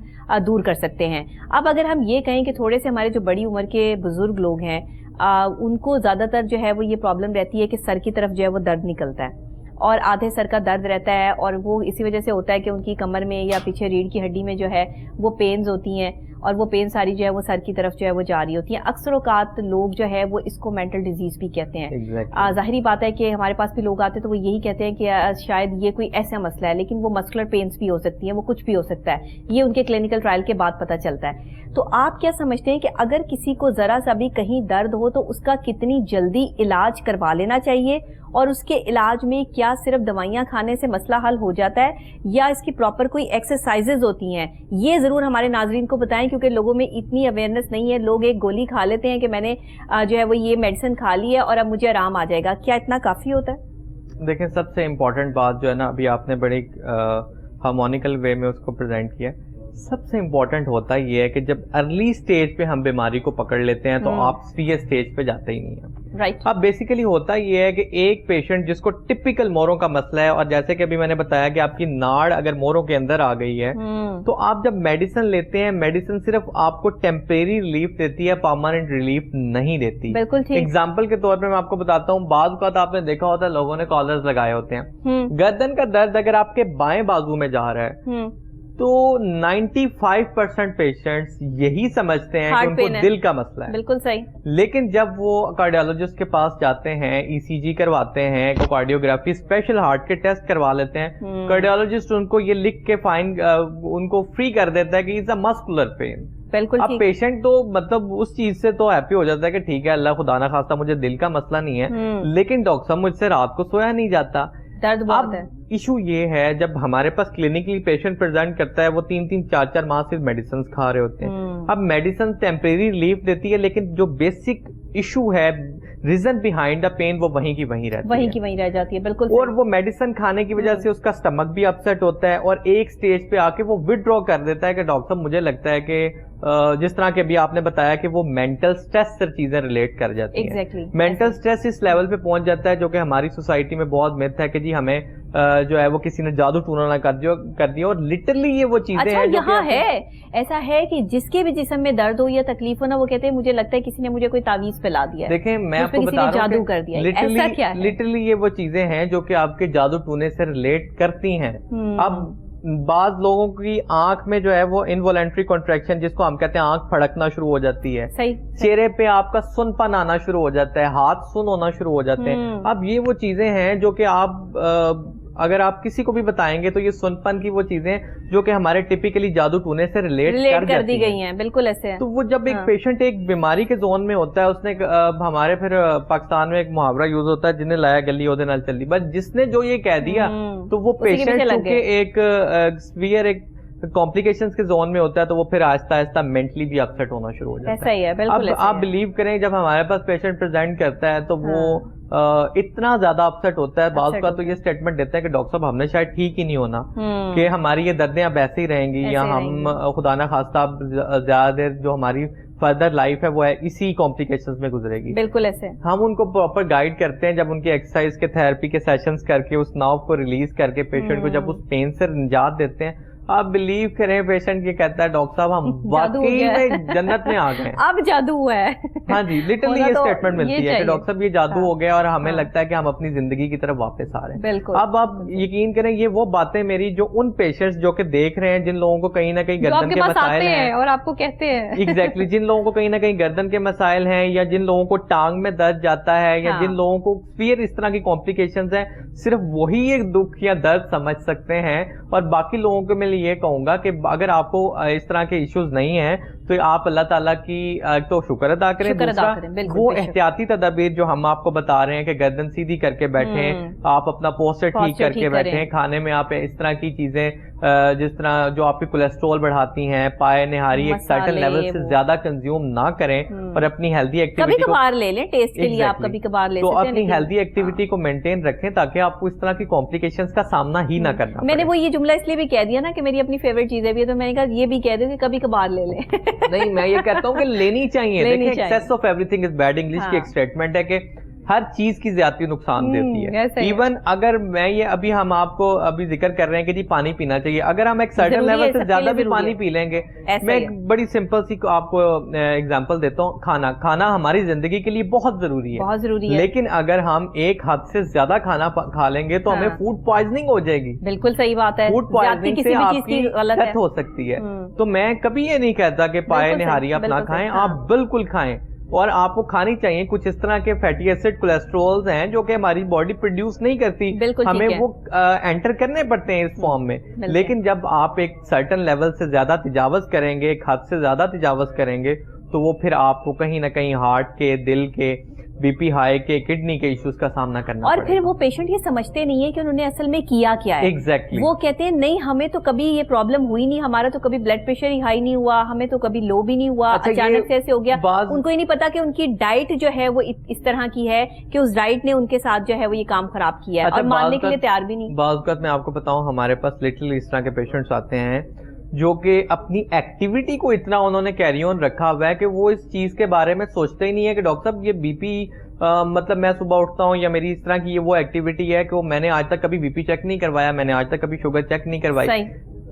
دور کر سکتے ہیں. اب اگر ہم یہ کہیں کہ تھوڑے سے ہمارے جو بڑی عمر کے بزرگ لوگ ہیں ان کو زیادہ تر جو ہے وہ یہ پرابلم رہتی ہے کہ سر کی طرف جو ہے وہ درد نکلتا ہے اور آدھے سر کا درد رہتا ہے, اور وہ اسی وجہ سے ہوتا ہے کہ ان کی کمر میں یا پیچھے ریڑھ کی ہڈی میں جو ہے وہ پینز ہوتی ہیں, اور وہ پین ساری جو ہے وہ سر کی طرف جو ہے وہ جاری ہوتی ہیں. اکثر اوقات لوگ جو ہے وہ اس کو مینٹل ڈیزیز بھی کہتے ہیں. ظاہری بات ہے کہ ہمارے پاس بھی لوگ آتے ہیں تو وہ یہی کہتے ہیں کہ شاید یہ کوئی ایسا مسئلہ ہے, لیکن وہ مسکولر پینز بھی ہو سکتی ہیں, وہ کچھ بھی ہو سکتا ہے, یہ ان کے کلینکل ٹرائل کے بعد پتہ چلتا ہے. تو آپ کیا سمجھتے ہیں کہ اگر کسی کو ذرا سا بھی کہیں درد ہو تو اس کا کتنی جلدی علاج کروا لینا چاہیے, اور اس کے علاج میں کیا صرف دوائیاں کھانے سے مسئلہ حل ہو جاتا ہے یا اس کی پراپر کوئی ایکسرسائزز ہوتی ہیں؟ یہ ضرور ہمارے ناظرین کو بتائیں, کیونکہ لوگوں میں اتنی اویئرنیس نہیں ہے. لوگ ایک گولی کھا لیتے ہیں کہ میں نے جو ہے وہ یہ میڈیسن کھا لی ہے اور اب مجھے آرام آ جائے گا. کیا اتنا کافی ہوتا ہے؟ دیکھیں سب سے امپورٹنٹ بات جو ہے نا, ابھی آپ نے بڑی ہارمونیکل وے میں اس کو پریزنٹ کیا, سب سے امپورٹنٹ ہوتا یہ ہے کہ جب ارلی سٹیج پہ ہم بیماری کو پکڑ لیتے ہیں تو آپ سیریس سٹیج پہ جاتے ہی نہیں ہیں. اب بیسیکلی ہوتا یہ ہے کہ ایک پیشنٹ جس کو ٹپیکل موروں کا مسئلہ ہے, اور جیسے کہ ابھی میں نے بتایا کہ آپ کی ناڑ اگر موروں کے اندر آ گئی ہے تو آپ جب میڈیسن لیتے ہیں, میڈیسن صرف آپ کو ٹیمپریری ریلیف دیتی ہے, پرماننٹ ریلیف نہیں دیتی. ایگزامپل کے طور پہ میں آپ کو بتاتا ہوں, بعض اوقات آپ نے دیکھا ہوتا ہے لوگوں نے کالرز لگائے ہوتے ہیں, گردن کا درد اگر آپ کے بائیں بازو میں جا رہا ہے تو 95% پیشنٹس یہی سمجھتے ہیں کہ ان کو دل کا مسئلہ ہے. بالکل صحیح. لیکن جب وہ کارڈیولوجسٹ کے پاس جاتے ہیں, ای سی جی کرواتے ہیں, کارڈیوگرافی اسپیشل ہارٹ کے ٹیسٹ کروا لیتے ہیں, کارڈیولوجسٹ ان کو یہ لکھ کے فائن ان کو فری کر دیتا ہے کہ اٹس اے مسکولر پین. بالکل. اب پیشنٹ تو مطلب اس چیز سے تو ہیپی ہو جاتا ہے کہ ٹھیک ہے, اللہ خدا نہ خواستہ مجھے دل کا مسئلہ نہیں ہے, لیکن ڈاکٹر صاحب مجھ سے رات کو سویا نہیں جاتا. درد بہت ہے. ایشو یہ ہے جب ہمارے پاس کلینکلی پیشنٹ پریزنٹ کرتا ہے, وہ 3-4 ماہ سے میڈیسنز کھا رہے ہوتے ہیں. اب میڈیسن ٹیمپریری ریلیف دیتی ہے, لیکن جو بیسک ایشو ہے, ریزن بیہائنڈ دا پین, وہ وہیں کی وہیں رہتی ہے, وہیں کی وہیں رہ جاتی ہے. بالکل. اور وہ میڈیسن کھانے کی وجہ سے اس کا اسٹمک بھی اپسیٹ ہوتا ہے, اور ایک سٹیج پہ آ کے وہ ودرا کر دیتا ہے کہ ڈاکٹر صاحب مجھے لگتا ہے کہ جس طرح کہ ابھی آپ نے بتایا کہ وہ مینٹل سٹریس سے چیزیں ریلیٹ کر جاتی ہیں. مینٹل سٹریس اس لیول پہ پہنچ جاتا ہے جو کہ ہماری سوسائٹی میں بہت میتھ ہے کہ جی ہمیں جو ہے وہ کسی نے جادو ٹونا نہ کر دیا, اور لٹرلی یہ وہ چیزیں ہیں. یہاں ہے ایسا ہے کہ جس کے بھی جسم میں درد ہو یا تکلیف ہو نا, وہ کہتے ہیں مجھے لگتا ہے کسی نے مجھے کوئی تعویذ پلا دیا. دیکھیں میں آپ کو بتا رہا ہوں کہ لٹرلی یہ وہ چیزیں ہیں جو کہ آپ کے جادو ٹونے سے ریلیٹ کرتی ہیں. اب بعض لوگوں کی آنکھ میں جو ہے وہ انوالنٹری کنٹریکشن, جس کو ہم کہتے ہیں آنکھ پھڑکنا شروع ہو جاتی ہے, چہرے پہ آپ کا سن پن آنا شروع ہو جاتا ہے, ہاتھ سن ہونا شروع ہو جاتے ہیں. اب یہ وہ چیزیں ہیں جو کہ آپ اگر آپ کسی کو بھی بتائیں گے تو یہ سن پن کی وہ چیزیں جو کہ ہمارے ٹپیکلی جادو ٹونے سے ریلیٹ کر دی گئی ہیں. بالکل ایسے. تو وہ جب ایک پیشنٹ ایک بیماری کے زون میں ہوتا ہے, اس نے ہمارے پھر پاکستان میں ایک محاورہ یوز ہوتا ہے, جنہیں لایا گلی وہ نال چلی, بس جس نے جو یہ کہہ دیا تو وہ پیشنٹ چونکہ ایک سیویئر ایک کمپلیکیشنز کے زون میں ہوتا ہے, تو وہ پھر آہستہ آہستہ مینٹلی بھی اپسیٹ ہونا شروع ہو جاتا ہے. اب آپ بلیو کریں جب ہمارے پاس پیشنٹ پریزنٹ کرتا ہے تو وہ اتنا زیادہ اپسیٹ ہوتا ہے, بعض کا تو یہ اسٹیٹمنٹ دیتا ہے کہ ڈاکٹر صاحب ہم نے شاید ٹھیک ہی نہیں ہونا, کہ ہماری یہ دردیں اب ایسے ہی رہیں گی, یا ہم خدا نہ خواستہ اب زیادہ دیر جو ہماری فردر لائف ہے وہ ہے اسی کمپلیکیشنز میں گزرے گی. بالکل ایسے ہم ان کو پراپر گائیڈ کرتے ہیں جب ان کی ایکسرسائز کے تھراپی کے سیشنز کر کے اس ناؤ کو ریلیز کر کے پیشنٹ کو جب اس پین سے نجات دیتے ہیں. آپ بلیو کریں پیشنٹ یہ کہتا ہے ڈاکٹر صاحب ہم واقعی میں جنت میں آ گئے, اب جادو ہوا ہے. ہاں جی, لٹرلی یہ اسٹیٹمنٹ ملتی ہے کہ ڈاکٹر صاحب یہ جادو ہو گیا اور ہمیں لگتا ہے کہ ہم اپنی زندگی کی طرف واپس آ رہے ہیں. بالکل. اب آپ یقین کریں یہ وہ باتیں میری جو ان پیشنٹس جو کہ دیکھ رہے ہیں جن لوگوں کو کہیں نہ کہیں گردن کے مسائل ہیں اور آپ کو کہتے ہیں ایگزیکٹلی جن لوگوں کو کہیں نہ کہیں گردن کے مسائل ہیں یا جن لوگوں کو ٹانگ میں درد جاتا ہے یا جن لوگوں کو پھر اس طرح کی کمپلیکیشنز ہیں, صرف وہی ایک دکھ یا درد سمجھ سکتے ہیں. اور باقی لوگوں کو میں یہ کہوں گا کہ اگر آپ کو اس طرح کے ایشوز نہیں ہیں تو آپ اللہ تعالیٰ کی تو شکر ادا کریں. دوسرا وہ احتیاطی تدابیر جو ہم آپ کو بتا رہے ہیں کہ گردن سیدھی کر کے بیٹھیں, آپ اپنا پوسچر ٹھیک کر کے بیٹھیں, کھانے میں آپ اس طرح کی چیزیں جس طرح جو آپ کی کولیسٹرول بڑھاتی ہیں, پائے نہاری ایک سرٹن لیول سے زیادہ کنزیوم نہ کریں اور اپنی ہیلدی ایکٹیویٹی کبھی کبھار لے لیں ٹیسٹ کے لیے, آپ کبھی کبھار لے تو اپنی ہیلدی ایکٹیویٹی کو مینٹین رکھیں تاکہ آپ کو اس طرح کی کمپلیکیشنز کا سامنا ہی نہ کرنا پڑے. میں نے وہ یہ جملہ اس لیے بھی کہہ دیا نا کہ میری اپنی فیوریٹ چیزیں بھی ہے, تو میں نے کہا یہ بھی کہہ دوں کہ کبھی کبھار لے لیں. نہیں, میں یہ کہتا ہوں کہ لینی چاہیے. دیکھیں access of every thing is bad, English کی ایک اسٹیٹمنٹ ہے کہ ہر چیز کی زیادتی نقصان دیتی ہے. ایون اگر میں یہ ابھی ہم آپ کو ابھی ذکر کر رہے ہیں کہ جی پانی پینا چاہیے, اگر ہم ایک سرٹن لیول سے زیادہ بھی پانی پی لیں گے, میں ایک بڑی سمپل سی آپ کو ایگزامپل دیتا ہوں. کھانا ہماری زندگی کے لیے بہت ضروری ہے, بہت ضروری ہے, لیکن اگر ہم ایک حد سے زیادہ کھانا کھا لیں گے تو ہمیں فوڈ پوائزننگ ہو جائے گی. بالکل صحیح بات ہے, فوڈ پوائزننگ سے آپ کی ڈیتھ ہو سکتی ہے. تو میں کبھی یہ نہیں کہتا کہ پائے نہاری آپ نہ کھائیں, آپ بالکل کھائیں, اور آپ کو کھانی چاہیے. کچھ اس طرح کے فیٹی ایسڈ کولیسٹرولز ہیں جو کہ ہماری باڈی پروڈیوس نہیں کرتی, ہمیں وہ انٹر کرنے پڑتے ہیں اس فارم میں. لیکن جب آپ ایک سرٹن لیول سے زیادہ تجاوز کریں گے, ایک حد سے زیادہ تجاوز کریں گے, تو وہ پھر آپ کو کہیں نہ کہیں ہارٹ کے, دل کے, بی پی ہائی کے, کڈنی کے ایشوز کا سامنا کرنا اور پھر وہ پیشنٹ یہ سمجھتے نہیں ہے کہ انہوں نے اصل میں کیا ہے. ایگزیکٹلی, وہ کہتے ہیں نہیں ہمیں تو کبھی یہ پرابلم ہوئی نہیں, ہمارا تو کبھی بلڈ پریشر ہی ہائی نہیں ہوا, ہمیں تو کبھی لو بھی نہیں ہوا, اچانک سے ایسے ہو گیا. ان کو یہ نہیں پتا کہ ان کی ڈائٹ جو ہے وہ اس طرح کی ہے کہ اس ڈائٹ نے ان کے ساتھ جو ہے وہ یہ کام خراب کیا ہے, اور ماننے کے لیے تیار بھی نہیں. بعض اوقات میں آپ کو بتاؤں ہمارے پاس لٹرلی اس طرح کے پیشنٹس آتے ہیں جو کہ اپنی ایکٹیویٹی کو اتنا انہوں نے کیری آن رکھا ہوا ہے کہ وہ اس چیز کے بارے میں سوچتے ہی نہیں ہے کہ ڈاکٹر صاحب یہ بی پی مطلب میں صبح اٹھتا ہوں یا میری اس طرح کی وہ ایکٹیویٹی ہے کہ میں نے آج تک کبھی بی پی چیک نہیں کروایا, میں نے آج تک کبھی شوگر چیک نہیں کروائی.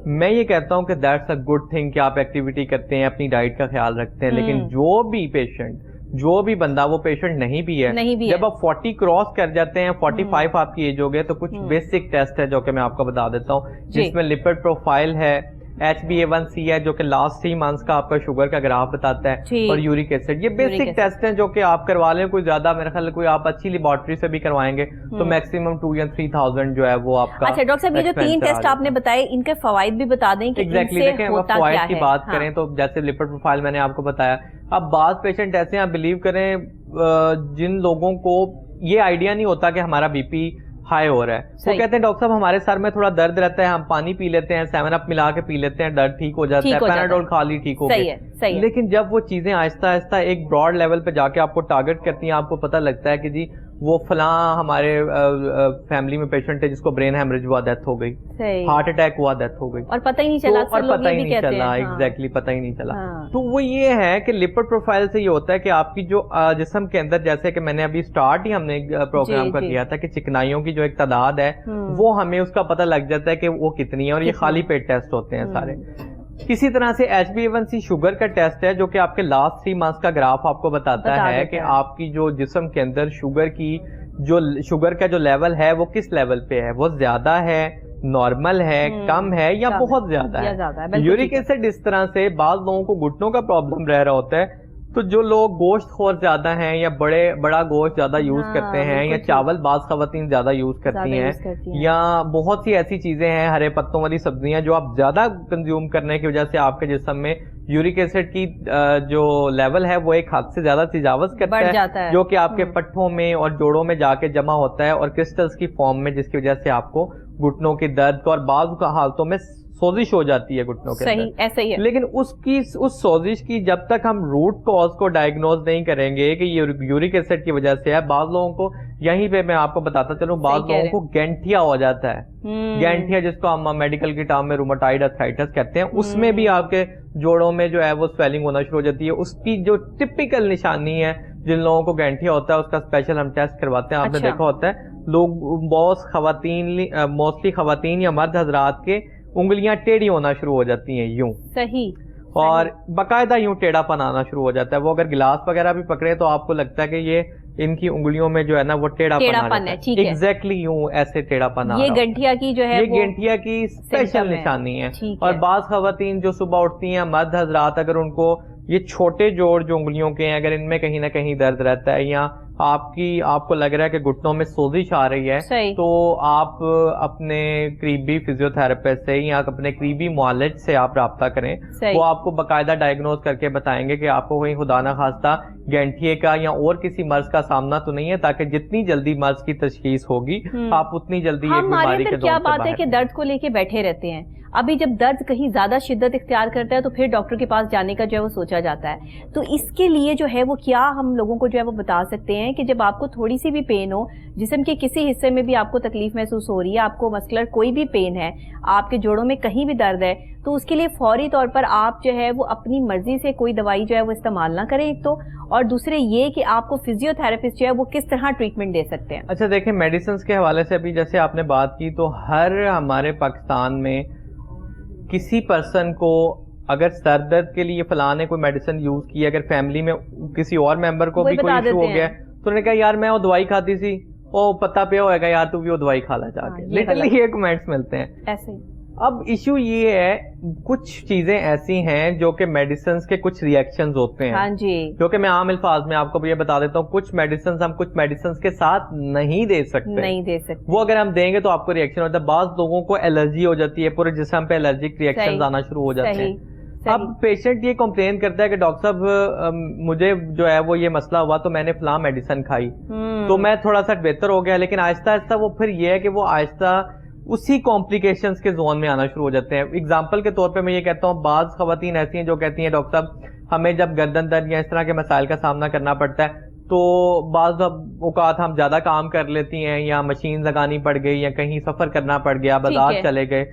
میں یہ کہتا ہوں کہ دیٹس اے گڈ تھنگ کہ آپ ایکٹیویٹی کرتے ہیں, اپنی ڈائٹ کا خیال رکھتے ہیں. لیکن جو بھی پیشنٹ, جو بھی بندہ, وہ پیشنٹ نہیں بھی ہے, جب آپ 40 کراس کر جاتے ہیں, 45 آپ کی ایج ہو گئے, تو کچھ بیسک ٹیسٹ ہے جو کہ میں آپ کو بتا دیتا ہوں, جس میں لپڈ پروفائل ہے, HbA1c ہے جو کہ لاسٹ 3 منتھس کا آپ کا شوگر کا گراف بتاتا ہے, اور یورک ایسڈ. یہ بیسک ٹیسٹ ہیں جو کہ آپ کروا لیں. کوئی زیادہ میرے خیال کوئی آپ اچھی لیبارٹری سے بھی کروائیں گے تو میکسیمم 2 یا 3,000 جو ہے وہ آپ کا. اچھا ڈاکٹر صاحب, یہ جو 3 ٹیسٹ آپ نے بتائے ان کے فوائد بھی بتا دیں کہ ایگزیکٹلی. دیکھیں اگر فوائد کی بات کریں تو جیسے لپڈ پروفائل میں نے آپ کو بتایا. اب بعض پیشنٹ ایسے ہیں, آپ بلیو کریں, جن لوگوں کو یہ آئیڈیا نہیں ہوتا کہ ہمارا بی پی ہائی ہو رہا ہے. وہ کہتے ہیں ڈاکٹر صاحب ہمارے سر میں تھوڑا درد رہتا ہے, ہم پانی پی لیتے ہیں, 7 اپ ملا کے پی لیتے ہیں, درد ٹھیک ہو جاتا ہے, پیناڈول کھا لی ٹھیک ہو گیا. لیکن جب وہ چیزیں آہستہ آہستہ ایک براڈ لیول پہ جا کے آپ کو ٹارگٹ کرتی ہیں, آپ کو پتہ لگتا ہے کہ جی وہ فلاں ہمارے فیملی میں پیشنٹ ہے جس کو برین ہیمریج ہوا, ڈیتھ ہو گئی, ہارٹ اٹیک ہوا, ڈیتھ ہو گئی, اور پتہ ہی نہیں چلا. اور پتہ ہی نہیں چلا. ایگزیکٹلی, پتہ ہی نہیں چلا. تو وہ یہ ہے کہ لپڈ پروفائل سے یہ ہوتا ہے کہ آپ کی جو جسم کے اندر, جیسے کہ میں نے ابھی اسٹارٹ ہی ہم نے پروگرام کا کیا تھا کہ چکنائیوں کی جو ایک تعداد ہے وہ ہمیں اس کا پتہ لگ جاتا ہے کہ وہ کتنی ہے, اور یہ خالی پیٹ ٹیسٹ ہوتے ہیں سارے. اسی طرح سے HbA1c شوگر کا ٹیسٹ ہے جو کہ آپ کے لاسٹ 3 منتھس کا گراف آپ کو بتاتا ہے کہ آپ کی جو جسم کے اندر شوگر کا جو لیول ہے وہ کس لیول پہ ہے, وہ زیادہ ہے, نارمل ہے, کم ہے, یا بہت زیادہ ہے. یورک ایسڈ اس طرح سے بعض لوگوں کو گھٹنوں کا پرابلم رہ رہا ہوتا ہے, تو جو لوگ گوشت خور زیادہ ہیں یا بڑا گوشت زیادہ یوز کرتے ہیں, یا چاول بعض خواتین زیادہ یوز کرتی ہیں, یا بہت سی ایسی چیزیں ہیں ہرے پتوں والی سبزیاں جو آپ زیادہ کنزیوم کرنے کی وجہ سے آپ کے جسم میں یورک ایسڈ کی جو لیول ہے وہ ایک حد سے زیادہ تجاوز کرتا ہے, جو کہ آپ کے پٹھوں میں اور جوڑوں میں جا کے جمع ہوتا ہے اور کرسٹلز کی فارم میں, جس کی وجہ سے آپ کو گھٹنوں کی درد اور بعض حالتوں میں سوزش ہو جاتی ہے گھٹنوں کے اندر. صحیح ایسا ہی ہے. لیکن اس سوزش کی جب تک ہم روٹ کاز کو ڈائگنوز نہیں کریں گے کہ یہ یورک ایسڈ کی وجہ سے ہے. بعض لوگوں کو یہیں پہ میں آپ کو بتاتا چلوں, بعض لوگوں کو گینٹھیا ہو جاتا ہے. گینٹھیا جس کو ہم میڈیکل کی ٹرم میں روماٹائڈ ارتھرائٹس کہتے ہیں, اس میں بھی آپ کے جوڑوں میں جو ہے وہ سویلنگ ہونا شروع ہو جاتی ہے. اس کی جو ٹپیکل نشانی ہے جن لوگوں کو گینٹھیا ہوتا ہے اس کا اسپیشل ہم ٹیسٹ کرواتے ہیں. آپ نے دیکھا ہوتا ہے لوگ بہت موسٹلی خواتین یا مرد حضرات کے انگلیاں ٹیڑھی ہونا شروع ہو جاتی ہیں یوں. صحیح. اور باقاعدہ یوں ٹیڑھا پن آنا شروع ہو جاتا ہے. وہ اگر گلاس وغیرہ بھی پکڑے تو آپ کو لگتا ہے کہ یہ ان کی انگلیوں میں جو ہے نا وہ ٹیڑھا پن ہے. ایگزیکٹلی یوں ایسے ٹیڑھا پن آ رہا ہے. یہ گنٹھیا کی جو ہے یہ گنٹھیا کی اسپیشل نشانی ہے. اور بعض خواتین جو صبح اٹھتی ہیں, مرد حضرات, اگر ان کو یہ چھوٹے جوڑ جو انگلیوں کے ہیں اگر ان میں کہیں نہ کہیں درد رہتا ہے یا آپ کو لگ رہا ہے کہ گھٹنوں میں سوزش آ رہی ہے, تو آپ اپنے قریبی فزیو تھراپسٹ سے یا اپنے قریبی معالج سے آپ رابطہ کریں. وہ آپ کو باقاعدہ ڈائگنوز کر کے بتائیں گے کہ آپ کو کہیں خدا نہ خواستہ گینٹھیے کا یا اور کسی مرض کا سامنا تو نہیں ہے, تاکہ جتنی جلدی مرض کی تشخیص ہوگی آپ اتنی جلدی ایک بیماری کے دور سے باہر. کیا بات ہے کہ درد کو لے کے بیٹھے رہتے ہیں. ابھی جب درد کہیں زیادہ شدت اختیار کرتا ہے تو پھر ڈاکٹر کے پاس جانے کا جو ہے وہ سوچا جاتا ہے. تو اس کے لیے جو ہے وہ کیا ہم لوگوں کو جو ہے وہ بتا سکتے ہیں کہ جب آپ کو تھوڑی سی بھی پین ہو, جسم کے کسی حصے میں بھی آپ کو تکلیف محسوس ہو رہی ہے, آپ کو مسکولر کوئی بھی پین ہے, آپ کے جوڑوں میں کہیں بھی درد ہے, تو اس کے لیے فوری طور پر آپ جو ہے وہ اپنی مرضی سے کوئی دوائی جو ہے وہ استعمال نہ کریں ایک تو, اور دوسرے یہ کہ آپ کو فزیو تھراپسٹ جو ہے وہ کس طرح ٹریٹمنٹ دے سکتے ہیں. اچھا دیکھیں, میڈیسنز کے حوالے سے ابھی جیسے آپ نے بات کی, تو ہر ہمارے پاکستان میں کسی پرسن کو اگر سر درد کے لیے فلاں نے کوئی میڈیسن یوز کی, اگر فیملی میں کسی اور ممبر کو بھی کوئی ایشو ہو گیا تو انہوں نے کہا یار میں وہ دوائی کھاتی تھی, وہ پتہ پہ ہوئے گا یار تو بھی وہ دوائی کھا لا جا کے. لٹرلی یہ کمنٹس ملتے ہیں ایسے. اب ایشو یہ ہے, کچھ چیزیں ایسی ہیں جو کہ میڈیسنز کے کچھ ریئیکشنز ہوتے ہیں جو کہ میں عام الفاظ میں آپ کو یہ بتا دیتا ہوں. کچھ میڈیسنز ہم کچھ میڈیسنز کے ساتھ نہیں دے سکتے, وہ اگر ہم دیں گے تو آپ کو ریئیکشن ہوتا ہے. بعض لوگوں کو الرجی ہو جاتی ہے, پورے جسم پہ الرجک ریئیکشنز آنا شروع ہو جاتے ہیں. اب پیشنٹ یہ کمپلین کرتا ہے کہ ڈاکٹر صاحب مجھے جو ہے وہ یہ مسئلہ ہوا تو میں نے فلاں میڈیسن کھائی تو میں تھوڑا سا بہتر ہو گیا, لیکن آہستہ آہستہ وہ پھر یہ ہے کہ وہ آہستہ اسی کمپلیکیشنز کے زون میں آنا شروع ہو جاتے ہیں. اگزامپل کے طور پہ میں یہ کہتا ہوں, بعض خواتین ایسی ہیں جو کہتی ہیں ڈاکٹر صاحب ہمیں جب گردن درد یا اس طرح کے مسائل کا سامنا کرنا پڑتا ہے تو بعض اوقات ہم زیادہ کام کر لیتی ہیں, یا مشین لگانی پڑ گئی, یا کہیں سفر کرنا پڑ گیا, بازار چلے گئے,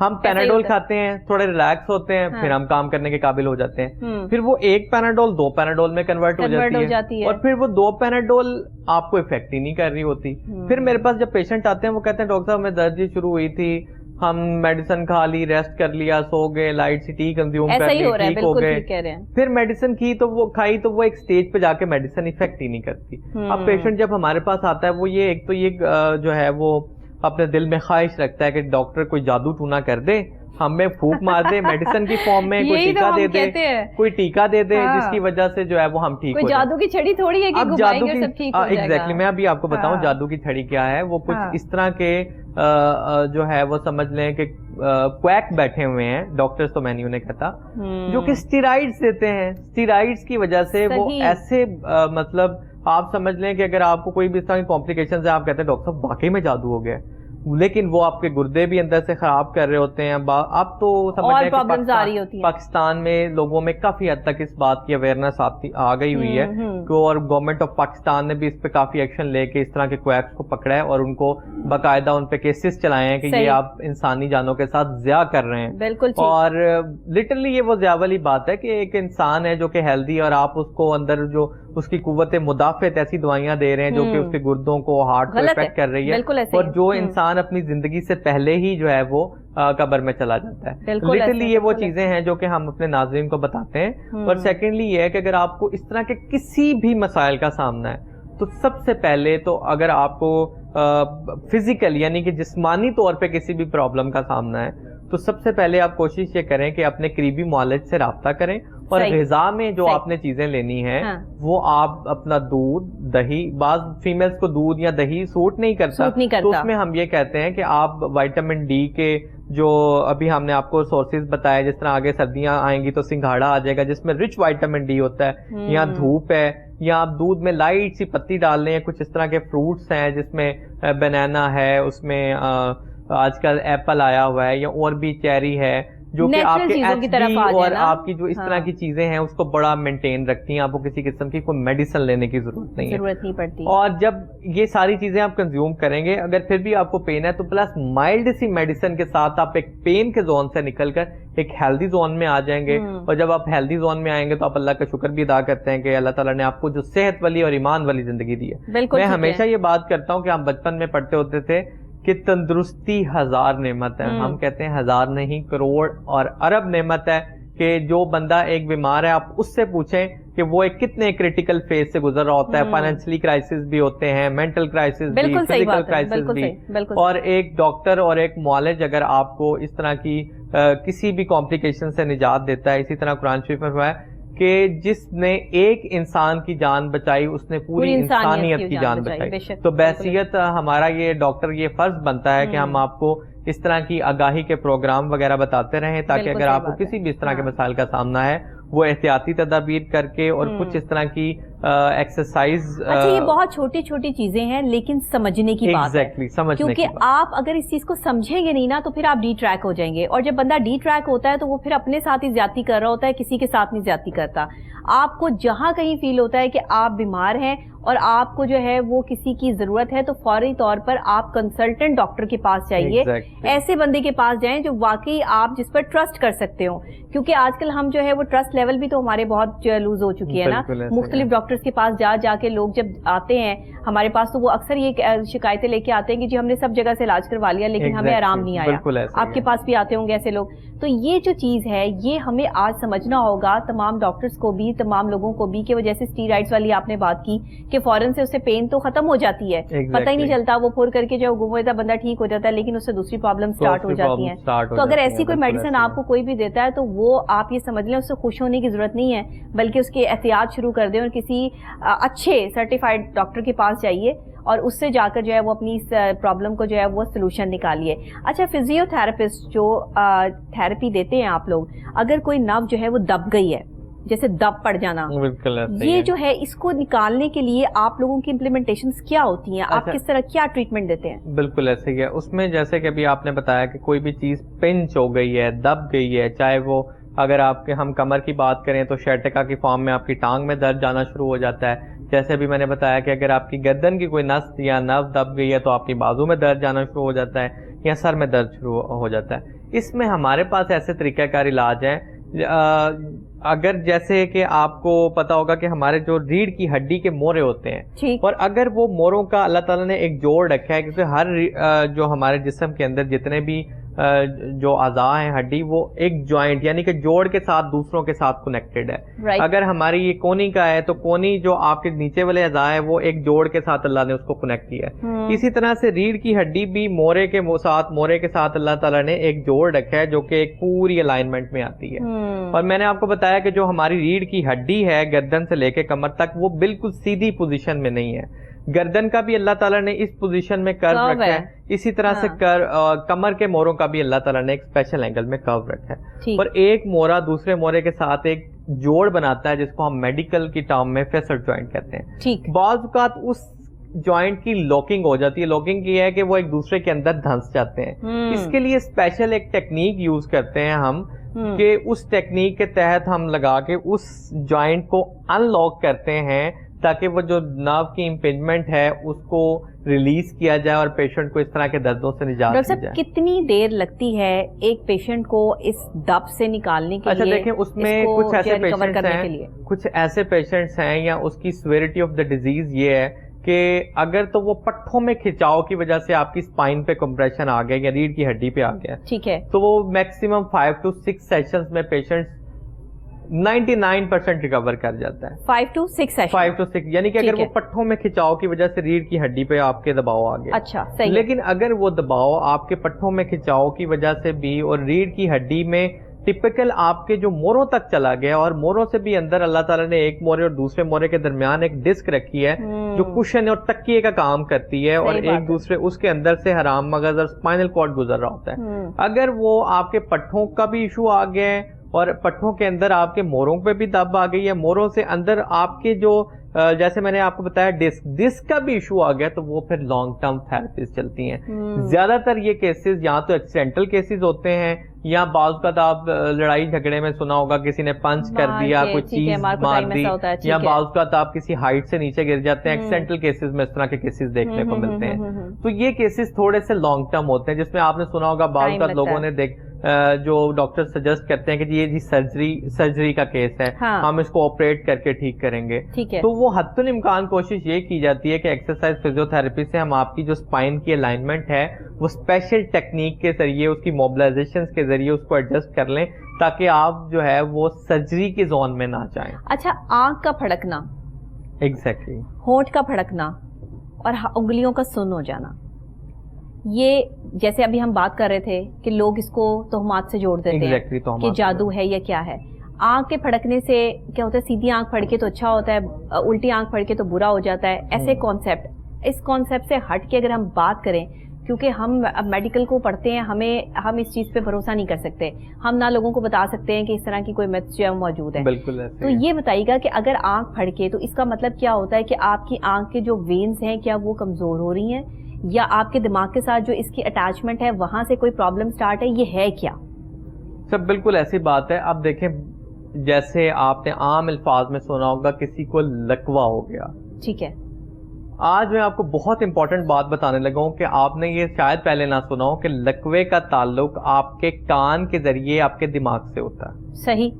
ہم پیناڈول کھاتے ہیں, تھوڑے ریلیکس ہوتے ہیں, پھر ہم کام کرنے کے قابل ہو جاتے ہیں. پھر وہ ایک پیناڈول 2 پیناڈول میں کنورٹ ہو جاتی ہے, اور پھر وہ 2 پیناڈول آپ کو افیکٹ ہی نہیں کر رہی ہوتی. پھر میرے پاس جب پیشنٹ آتے ہیں وہ کہتے ہیں ڈاکٹر صاحب ہمیں درد ہی شروع ہوئی تھی, ہم میڈیسن کھا لی, ریسٹ کر لیا, سو گئے, لائٹ سی ٹی کنزیوم کر لی, ٹھیک ہو گئے. پھر میڈیسن کی تو وہ کھائی تو وہ ایک سٹیج پہ جا کے میڈیسن افیکٹ ہی نہیں کرتی. اب پیشنٹ جب ہمارے پاس آتا ہے وہ یہ ایک تو یہ جو ہے وہ اپنے دل میں خواہش رکھتا ہے کہ ڈاکٹر کوئی جادو ٹونا کر دے, ہمیں پھونک مار دے میڈیسن کی فارم میں, کوئی ٹیکا دے دے, کوئی ٹیکا دے دے جس کی وجہ سے جو ہے وہ ہم ٹھیک ہو جائیں. جادو کی چھڑی تھوڑی ہے کہ گھمائیں گے سب ٹھیک ہو جائے گا. ایگزیکٹلی, میں ابھی آپ کو بتاؤں جادو کی چھڑی کیا ہے. وہ کچھ اس طرح کے جو ہے وہ سمجھ لیں کہ کویک بیٹھے ہوئے ہیں, ڈاکٹرز تو میں نہیں انہیں کہتا, جو کہ اسٹیرائڈز دیتے ہیں. اسٹیرائڈز کی وجہ سے وہ ایسے مطلب آپ سمجھ لیں کہ اگر آپ کو کوئی بھی اس طرح کی کمپلیکیشنز ہے, آپ کہتے ہیں ڈاکٹر صاحب واقعی میں جادو ہو گیا, لیکن وہ آپ کے گردے بھی اندر سے خراب کر رہے ہوتے ہیں. اب تو پاکستان میں لوگوں میں کافی حد تک اس بات کی اویئرنیس آ گئی ہوئی ہے, اور گورنمنٹ آف پاکستان نے بھی اس پہ کافی ایکشن لے کے اس طرح کے کویکس کو پکڑا ہے, اور ان کو باقاعدہ ان پہ کیسز چلائے ہیں کہ یہ آپ انسانی جانوں کے ساتھ ضیاع کر رہے ہیں. بالکل. اور لٹرلی یہ وہ ضیاع والی بات ہے کہ ایک انسان ہے جو کہ ہیلدی, اور آپ اس کو اندر جو اس کی قوت مدافعت ایسی دوائیاں دے رہے ہیں جو کہ اس کے گردوں کو, ہارٹ کو افیکٹ کر رہی ہے, اور جو انسان اپنی زندگی سے پہلے ہی جو ہے وہ قبر میں چلا جاتا ہے. لٹرلی یہ وہ چیزیں ہیں جو کہ ہم اپنے ناظرین کو بتاتے ہیں. اور سیکنڈلی یہ ہے کہ اگر آپ کو اس طرح کے کسی بھی مسائل کا سامنا ہے تو سب سے پہلے تو اگر آپ کو فزیکل یعنی کہ جسمانی طور پہ کسی بھی پرابلم کا سامنا ہے تو سب سے پہلے آپ کوشش یہ کریں کہ اپنے قریبی معالج سے رابطہ کریں, اور غذا میں جو آپ نے چیزیں لینی ہیں وہ آپ اپنا دودھ, دہی, بعض فیمیلز کو دودھ یا دہی سوٹ نہیں کرتا, تو اس میں ہم یہ کہتے ہیں کہ آپ وائٹامن ڈی کے جو ابھی ہم نے آپ کو سورسز بتائے, جس طرح آگے سردیاں آئیں گی تو سنگھاڑا آ جائے گا جس میں رچ وائٹامن ڈی ہوتا ہے, یا دھوپ ہے, یا آپ دودھ میں لائٹ سی پتی ڈال لیں, کچھ اس طرح کے فروٹس ہیں جس میں بنانا ہے, اس میں آج کل ایپل آیا ہوا ہے یا اور بھی چیری ہے جو کہ آپ کے ایچ ڈی اور آپ کی جو اس طرح کی چیزیں ہیں اس کو بڑا مینٹین رکھتی ہیں, آپ کو کسی قسم کی کوئی میڈیسن لینے کی ضرورت نہیں پڑتی. اور جب یہ ساری چیزیں آپ کنزیوم کریں گے, اگر پھر بھی آپ کو پین ہے تو پلس مائلڈ سی میڈیسن کے ساتھ آپ ایک پین کے زون سے نکل کر ایک ہیلدی زون میں آ جائیں گے. اور جب آپ ہیلدی زون میں آئیں گے تو آپ اللہ کا شکر بھی ادا کرتے ہیں کہ اللہ تعالیٰ نے آپ کو جو صحت والی اور ایمان والی زندگی دی ہے. میں ہمیشہ یہ بات کرتا ہوں کہ ہم بچپن میں پڑھتے ہوتے تھے کہ تندرستی 1000 نعمت ہے, ہم کہتے ہیں 1000 نہیں کروڑ اور ارب نعمت ہے کہ جو بندہ ایک بیمار ہے آپ اس سے پوچھیں کہ وہ ایک کتنے کریٹیکل فیز سے گزر رہا ہوتا ہے. فائنینشلی کرائسس بھی ہوتے ہیں, مینٹل کرائسس بھی, فزیکل کرائسس بھی, اور ایک ڈاکٹر اور ایک معالج اگر آپ کو اس طرح کی کسی بھی کمپلیکیشن سے نجات دیتا ہے, اسی طرح قرآن شریف میں فرمایا کہ جس نے ایک انسان کی جان بچائی اس نے پوری انسانیت کی جان بچائی. تو بحیثیت ہمارا یہ ڈاکٹر یہ فرض بنتا ہے کہ ہم آپ کو اس طرح کی آگاہی کے پروگرام وغیرہ بتاتے رہیں تاکہ اگر آپ کو کسی بھی اس طرح کے مسائل کا سامنا ہے وہ احتیاطی تدابیر کر کے اور کچھ اس طرح کی ایکسرسائز. اچھا یہ بہت چھوٹی چھوٹی چیزیں ہیں لیکن سمجھنے کی بات ہے, کیونکہ آپ اگر اس چیز کو سمجھیں گے نہیں نا تو پھر آپ ڈی ٹریک ہو جائیں گے, اور جب بندہ ڈی ٹریک ہوتا ہے تو وہ پھر اپنے ساتھ ہی زیادتی کر رہا ہوتا ہے, کسی کے ساتھ نہیں زیادتی کرتا. آپ کو جہاں کہیں فیل ہوتا ہے کہ آپ بیمار ہیں اور آپ کو جو ہے وہ کسی کی ضرورت ہے تو فوری طور پر آپ کنسلٹنٹ ڈاکٹر کے پاس جائیے, ایسے بندے کے پاس جائیں جو واقعی آپ جس پر ٹرسٹ کر سکتے ہو, کیونکہ آج کل ہم جو ہے وہ ٹرسٹ لیول بھی تو ہمارے بہت لوز ہو چکی ہے نا. مختلف ڈاکٹرز کے پاس جا کے لوگ جب آتے ہیں ہمارے پاس تو وہ اکثر یہ شکایتیں لے کے آتے ہیں کہ جی ہم نے سب جگہ سے علاج کروا لیا لیکن ہمیں آرام نہیں آیا. آپ کے پاس بھی آتے ہوں گے ایسے لوگ. تو یہ جو چیز ہے یہ ہمیں آج سمجھنا ہوگا تمام ڈاکٹرز کو بھی, تمام لوگوں کو بھی, کہ وہ جیسے اسٹیرائڈز والی آپ نے بات کی کہ فوراً سے اسے پین تو ختم ہو جاتی ہے, پتہ ہی نہیں چلتا, وہ پھر کر کے جو گم ہوتا بندہ ٹھیک ہو جاتا ہے لیکن اس سے دوسری پرابلم سٹارٹ ہو جاتی ہیں. تو اگر ایسی کوئی میڈیسن آپ کو کوئی بھی دیتا ہے تو وہ آپ یہ سمجھ لیں اس سے خوش ہونے کی ضرورت نہیں ہے, بلکہ اس کی احتیاط شروع کر دیں اور کسی اچھے سرٹیفائڈ ڈاکٹر کے پاس جائیے اور اس سے جا کر جو ہے وہ اپنی اس پرابلم کو جو ہے وہ سلوشن نکالیے. اچھا فزیو تھراپسٹ جو تھراپی دیتے ہیں آپ لوگ, اگر کوئی نرو جو ہے وہ دب گئی ہے, جیسے دب پڑ جانا, یہ جو ہے اس کو نکالنے کے لیے آپ لوگوں کی امپلیمنٹیشنز کیا ہوتی ہیں, آپ کس طرح کیا ٹریٹمنٹ دیتے ہیں؟ بالکل ایسے ہی ہے. اس میں جیسے کہ ابھی آپ نے بتایا کہ کوئی بھی چیز پنچ ہو گئی ہے, دب گئی ہے, چاہے وہ اگر آپ کے ہم کمر کی بات کریں تو شیٹکا کی فارم میں آپ کی ٹانگ میں درد جانا شروع ہو جاتا ہے. جیسے بھی میں نے بتایا کہ اگر آپ کی گردن کی کوئی نس یا نرو دب گئی ہے تو آپ کی بازو میں درد جانا شروع ہو جاتا ہے یا سر میں درد شروع ہو جاتا ہے. اس میں ہمارے پاس ایسے طریقہ کار علاج ہیں. اگر جیسے کہ آپ کو پتا ہوگا کہ ہمارے جو ریڑھ کی ہڈی کے مورے ہوتے ہیں, اور اگر وہ موروں کا اللہ تعالیٰ نے ایک جوڑ رکھا ہے, کیونکہ ہر جو ہمارے جسم کے اندر جتنے بھی جو اعضاء ہیں ہڈی وہ ایک جوائنٹ یعنی کہ جوڑ کے ساتھ دوسروں کے ساتھ کنیکٹڈ ہے. اگر ہماری یہ کونی کا ہے تو کونی جو آپ کے نیچے والے اعضاء ہیں وہ ایک جوڑ کے ساتھ اللہ نے اس کو کنیکٹ کیا ہے. اسی طرح سے ریڑھ کی ہڈی بھی مورے کے ساتھ اللہ تعالیٰ نے ایک جوڑ رکھا ہے جو کہ ایک پوری الائنمنٹ میں آتی ہے. اور میں نے آپ کو بتایا کہ جو ہماری ریڑھ کی ہڈی ہے گردن سے لے کے کمر تک وہ بالکل سیدھی پوزیشن میں نہیں ہے. گردن کا بھی اللہ تعالیٰ نے اس پوزیشن میں کرو رکھا ہے, اسی طرح سے کمر کے موروں کا بھی اللہ تعالیٰ نے ایک اسپیشل اینگل میں کرو رکھا ہے. اور ایک مورا دوسرے مورے کے ساتھ ایک جوڑ بناتا ہے جس کو ہم میڈیکل کی ٹرم میں فیسر جوائنٹ کہتے ہیں. بعض اوقات اس جوائنٹ کی لاکنگ ہو جاتی ہے. لاکنگ یہ ہے کہ وہ ایک دوسرے کے اندر دھنس جاتے ہیں. اس کے لیے اسپیشل ایک ٹیکنیک یوز کرتے ہیں ہم کہ اس ٹیکنیک کے تحت ہم لگا کے اس جوائنٹ کو ان لاک کرتے ہیں تاکہ وہ جو نرو کی امپنجمنٹ ہے اس کو ریلیز کیا جائے اور پیشنٹ کو اس طرح کے دردوں سے نجات دی جائے. کتنی دیر لگتی ہے ایک پیشنٹ کو اس دب سے نکالنے کے لیے؟ اچھا دیکھیں اس میں کچھ ایسے پیشنٹس ہیں یا اس کی سیویریٹی آف دا ڈیزیز یہ ہے کہ اگر تو وہ پٹھوں میں کھچاؤ کی وجہ سے آپ کی سپائن پہ کمپریشن آ گیا یا ریڑھ کی ہڈی پہ آ گیا, ٹھیک ہے, تو وہ میکسیمم 5 to 6 سیشنز میں پیشنٹس 99% ریکور کر جاتا ہے. 5 to 6 یعنی کہ اگر وہ پٹھوں میں کھچاؤ کی وجہ سے ریڑھ کی ہڈی پہ آپ کے دباؤ آ گیا. اچھا صحیح. لیکن اگر وہ دباؤ آپ کے پٹھوں میں کھچاؤ کی وجہ سے بھی اور ریڑھ کی ہڈی میں ٹپکل آپ کے جو موروں تک چلا گیا اور موروں سے بھی اندر اللہ تعالیٰ نے ایک مورے اور دوسرے مورے کے درمیان ایک ڈسک رکھی ہے جو کشن اور تکیے کا کام کرتی ہے اور ایک دوسرے اس کے اندر سے حرام مغز اور اسپائنل کارڈ گزر رہا ہوتا ہے. اگر وہ آپ کے پٹھوں کا بھی ایشو آ گیا ہے اور پٹھوں کے اندر آپ کے موروں پہ بھی دب آ گئی ہے, موروں سے اندر آپ کے جو جیسے میں نے آپ کو بتایا ڈسک کا بھی ایشو آ گیا تو وہ پھر لانگ ٹرم تھراپیز چلتی ہیں. زیادہ تر یہ کیسز یا تو ایکسیڈنٹل کیسز ہوتے ہیں یا بعض اوقات آپ لڑائی جھگڑے میں سنا ہوگا کسی نے پنچ کر دیا, کوئی چیز مار دی, یا بعض اوقات آپ کسی ہائٹ سے نیچے گر جاتے ہیں. ایکسیڈنٹل کیسز میں اس طرح کے کیسز دیکھنے کو ملتے ہیں. تو یہ کیسز تھوڑے سے لانگ ٹرم ہوتے ہیں جس میں آپ نے سنا ہوگا بعض اوقات لوگوں نے جو ڈاکٹر سجیسٹ کرتے ہیں کہ یہ جی سرجری کا کیس ہے, ہم اس کو آپریٹ کر کے ٹھیک کریں گے. تو وہ حتی الامکان کوشش یہ کی جاتی ہے کہ ایکسرسائز فزیوتھراپی سے ہم آپ کی جو اسپائن کی الائنمنٹ ہے وہ اسپیشل ٹیکنیک کے ذریعے, اس کی موبلائزیشن کے ذریعے اس کو ایڈجسٹ کر لیں تاکہ آپ جو ہے وہ سرجری کے زون میں نہ جائیں. اچھا, آنکھ کا پھڑکنا, ایگزیکٹلی ہونٹ کا پھڑکنا اور انگلیوں کا سن ہو جانا, یہ جیسے ابھی ہم بات کر رہے تھے کہ لوگ اس کو تہمات سے جوڑ دیتے ہیں کہ جادو ہے یا کیا ہے. آنکھ کے پھڑکنے سے کیا ہوتا ہے, سیدھی آنکھ پھڑکے تو اچھا ہوتا ہے, الٹی آنکھ پھڑکے تو برا ہو جاتا ہے, ایسے کانسیپٹ. اس کانسیپٹ سے ہٹ کے اگر ہم بات کریں, کیونکہ ہم اب میڈیکل کو پڑھتے ہیں, ہم اس چیز پہ بھروسہ نہیں کر سکتے, ہم نہ لوگوں کو بتا سکتے ہیں کہ اس طرح کی کوئی میتھس جو ہے موجود ہے. تو یہ بتائیے گا کہ اگر آنکھ پھڑکے تو اس کا مطلب کیا ہوتا ہے کہ آپ کی آنکھ کے جو وینز ہیں کیا وہ کمزور ہو رہی ہیں, یا آپ کے دماغ کے ساتھ جو اس کی اٹیچمنٹ ہے وہاں سے کوئی پرابلم سٹارٹ ہے, یہ ہے کیا؟ سب بالکل ایسی بات ہے. اب دیکھیں, جیسے آپ نے عام الفاظ میں سنا ہوگا کسی کو لکوہ ہو گیا, ٹھیک ہے. آج میں آپ کو بہت امپورٹنٹ بات بتانے لگا ہوں کہ آپ نے یہ شاید پہلے نہ سنا ہو کہ لکوے کا تعلق آپ کے کان کے ذریعے آپ کے دماغ سے ہوتا ہے. صحیح,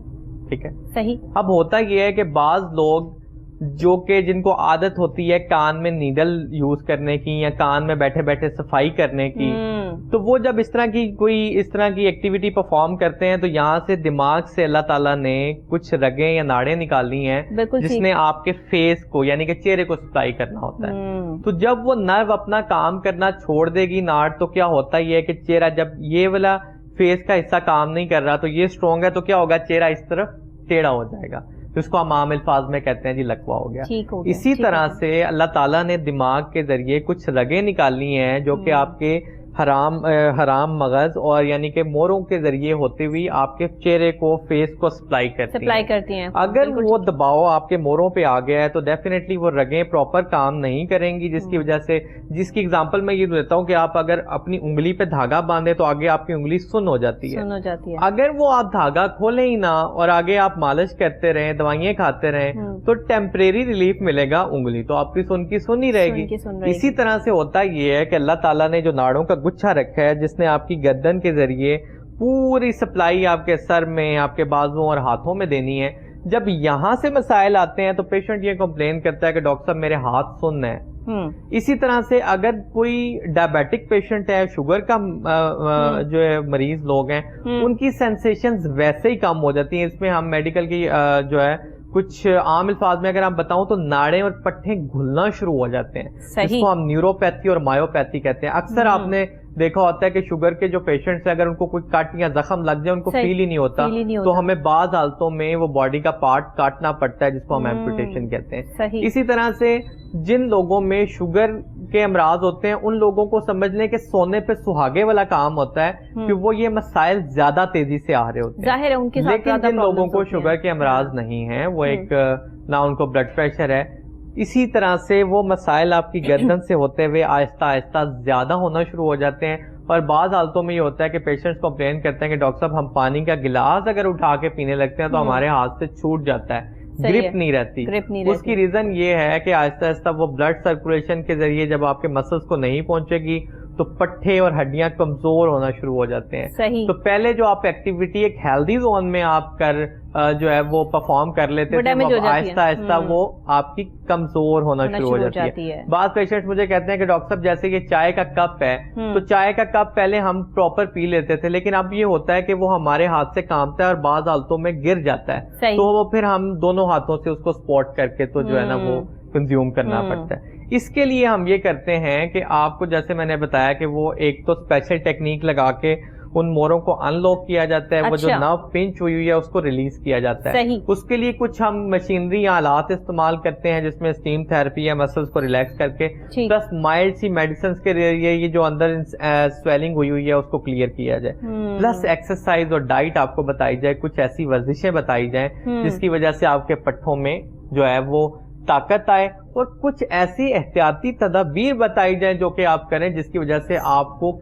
ٹھیک ہے, صحیح. اب ہوتا یہ ہے کہ بعض لوگ جو کہ جن کو عادت ہوتی ہے کان میں نیڈل یوز کرنے کی یا کان میں بیٹھے بیٹھے صفائی کرنے کی, تو وہ جب اس طرح کی ایکٹیویٹی پرفارم کرتے ہیں تو یہاں سے دماغ سے اللہ تعالیٰ نے کچھ رگیں یا ناڑیں نکالی ہیں جس نے آپ کے فیس کو یعنی کہ چہرے کو سپلائی کرنا ہوتا ہے. تو جب وہ نرو اپنا کام کرنا چھوڑ دے گی ناڑ, تو کیا ہوتا ہے کہ چہرہ, جب یہ والا فیس کا حصہ کام نہیں کر رہا تو یہ اسٹرانگ ہے, تو کیا ہوگا, چہرہ اس طرف ٹیڑھا ہو جائے گا. اس کو ہم عام الفاظ میں کہتے ہیں جی لکوہ ہو گیا. اسی طرح سے اللہ تعالیٰ نے دماغ کے ذریعے کچھ رگیں نکالی ہیں جو کہ آپ کے حرام مغز اور یعنی کہ موروں کے ذریعے ہوتے ہوئی آپ کے چہرے کو, فیس کو سپلائی کرتی ہیں. اگر وہ دباؤ آپ کے موروں پہ آ گیا ہے تو ڈیفینیٹلی وہ رگیں پراپر کام نہیں کریں گی, جس کی وجہ سے, جس کی اگزامپل میں یہ دیتا ہوں کہ آپ اگر اپنی انگلی پہ دھاگا باندھے تو آگے آپ کی انگلی سن ہو جاتی ہے. اگر وہ آپ دھاگا کھولیں ہی نہ اور آگے آپ مالش کرتے رہیں, دوائیاں کھاتے رہیں, تو ٹیمپریری ریلیف ملے گا, انگلی تو آپ کی سن ہی رہے گی. اسی طرح سے ہوتا یہ ہے کہ اللہ تعالیٰ نے جو ناڑوں کا گچھا رکھا ہے جس نے آپ کی گردن کے ذریعے پوری سپلائی آپ کے سر میں, آپ کے بازوں اور ہاتھوں میں دینی ہے. جب یہاں سے مسائل آتے ہیں تو پیشنٹ یہ کمپلین کرتا ہے کہ ڈاکٹر صاحب میرے ہاتھ سن ہے. اسی طرح سے اگر کوئی ڈائبیٹک پیشنٹ ہے, شوگر کا جو ہے مریض لوگ ہیں, ان کی سینسیشنز ویسے ہی کم ہو جاتی ہیں. اس میں ہم میڈیکل کی جو ہے کچھ عام الفاظ میں اگر ہم بتاؤں تو ناڑیں اور پٹھے گھلنا شروع ہو جاتے ہیں, جس کو ہم نیوروپیتھی اور مایوپیتھی کہتے ہیں. اکثر آپ نے دیکھا ہوتا ہے کہ شوگر کے جو پیشنٹس ہیں اگر ان کو کوئی کٹ یا زخم لگ جائے ان کو فیل ہی نہیں ہوتا, تو ہمیں بعض حالتوں میں وہ باڈی کا پارٹ کاٹنا پڑتا ہے جس کو ہم ایمپوٹیشن کہتے ہیں. اسی طرح سے جن لوگوں میں شوگر کے امراض ہوتے ہیں ان لوگوں کو سمجھ لیں کہ سونے پہ سہاگے والا کام ہوتا ہے کہ وہ یہ مسائل زیادہ تیزی سے آ رہے ہوتے ہیں. لیکن جن لوگوں کو شوگر کے امراض نہیں ہیں, وہ ایک نہ ان کو بلڈ پریشر ہے, اسی طرح سے وہ مسائل آپ کی گردن سے ہوتے ہوئے آہستہ آہستہ زیادہ ہونا شروع ہو جاتے ہیں. اور بعض حالتوں میں یہ ہوتا ہے کہ پیشنٹس کمپلین کرتے ہیں کہ ڈاکٹر صاحب ہم پانی کا گلاس اگر اٹھا کے پینے لگتے ہیں تو ہمارے ہاتھ سے چھوٹ جاتا ہے, گرپ نہیں رہتی. اس کی ریزن یہ ہے کہ آہستہ آہستہ وہ بلڈ سرکولیشن کے ذریعے جب آپ کے مسلز کو نہیں پہنچے گی تو پٹھے اور ہڈیاں کمزور ہونا شروع ہو جاتے ہیں. تو پہلے جو آپ ایکٹیویٹی ایک ہیلدی زون میں آپ کر جو ہے وہ پرفارم کر لیتے تھے, آہستہ آہستہ وہ آپ کی کمزور ہونا شروع ہو جاتی ہے. بعض پیشنٹ مجھے کہتے ہیں کہ ڈاکٹر صاحب جیسے یہ چائے کا کپ ہے, تو چائے کا کپ پہلے ہم پراپر پی لیتے تھے, لیکن اب یہ ہوتا ہے کہ وہ ہمارے ہاتھ سے کامتا ہے اور بعض حالتوں میں گر جاتا ہے, تو وہ پھر ہم دونوں ہاتھوں سے اس کو سپورٹ کر کے تو جو ہے نا وہ کنزیوم کرنا پڑتا ہے. اس کے لیے ہم یہ کرتے ہیں کہ آپ کو جیسے میں نے بتایا کہ وہ ایک تو اسپیشل ٹیکنیک لگا کے ان موروں کو ان لاک کیا جاتا ہے, وہ جو نرو پنچ ہوئی ہے اس کو ریلیز کیا جاتا ہے. اس کے لیے کچھ ہم مشینری یا آلات استعمال کرتے ہیں جس میں اسٹیم تھراپی ہے, مسلز کو ریلیکس کر کے, پلس مائلڈ سی میڈیسنز کے ذریعے یہ جو اندر سویلنگ ہوئی ہے اس کو کلیئر کیا جائے, پلس ایکسرسائز اور ڈائٹ آپ کو بتائی جائے, کچھ ایسی ورزشیں بتائی جائیں جس کی وجہ سے آپ کے پٹھوں میں جو ہے وہ طاقت آئے, اور کچھ ایسی احتیاطی تدابیر بتائی جائیں جو کہ آپ کریں جس کی وجہ سے آپ کو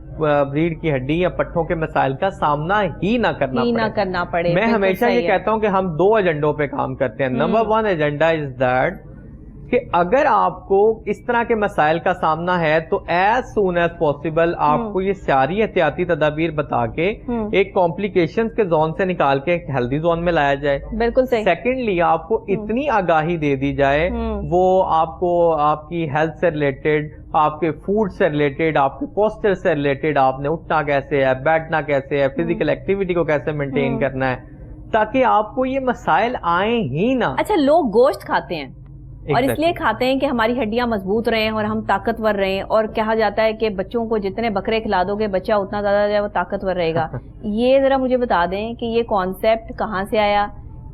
ریڑھ کی ہڈی یا پٹھوں کے مسائل کا سامنا ہی نہ کرنا پڑے. میں ہمیشہ یہ کہتا ہوں کہ ہم 2 ایجنڈوں پہ کام کرتے ہیں. نمبر 1 ایجنڈا از دیٹ کہ اگر آپ کو اس طرح کے مسائل کا سامنا ہے تو ایز سون ایز پاسبل آپ کو یہ ساری احتیاطی تدابیر بتا کے ایک کمپلیکیشنز کے زون سے نکال کے ایک ہیلدی زون میں لایا جائے. بالکل صحیح. سیکنڈلی آپ کو اتنی آگاہی دے دی جائے, وہ آپ کو آپ کی ہیلتھ سے ریلیٹڈ, آپ کے فوڈ سے ریلیٹڈ, آپ کے پوسچر سے ریلیٹڈ, آپ نے اٹھنا کیسے ہے, بیٹھنا کیسے ہے, فزیکل ایکٹیویٹی کو کیسے مینٹین کرنا ہے, تاکہ آپ کو یہ مسائل آئیں ہی نہ. اچھا, لوگ گوشت کھاتے ہیں اور اس لیے کھاتے ہیں کہ ہماری ہڈیاں مضبوط رہیں اور ہم طاقتور رہیں, اور کہا جاتا ہے کہ بچوں کو جتنے بکرے کھلا دو گے بچہ اتنا زیادہ جو ہے وہ طاقتور رہے گا. یہ ذرا مجھے بتا دیں کہ یہ کانسیپٹ کہاں سے آیا,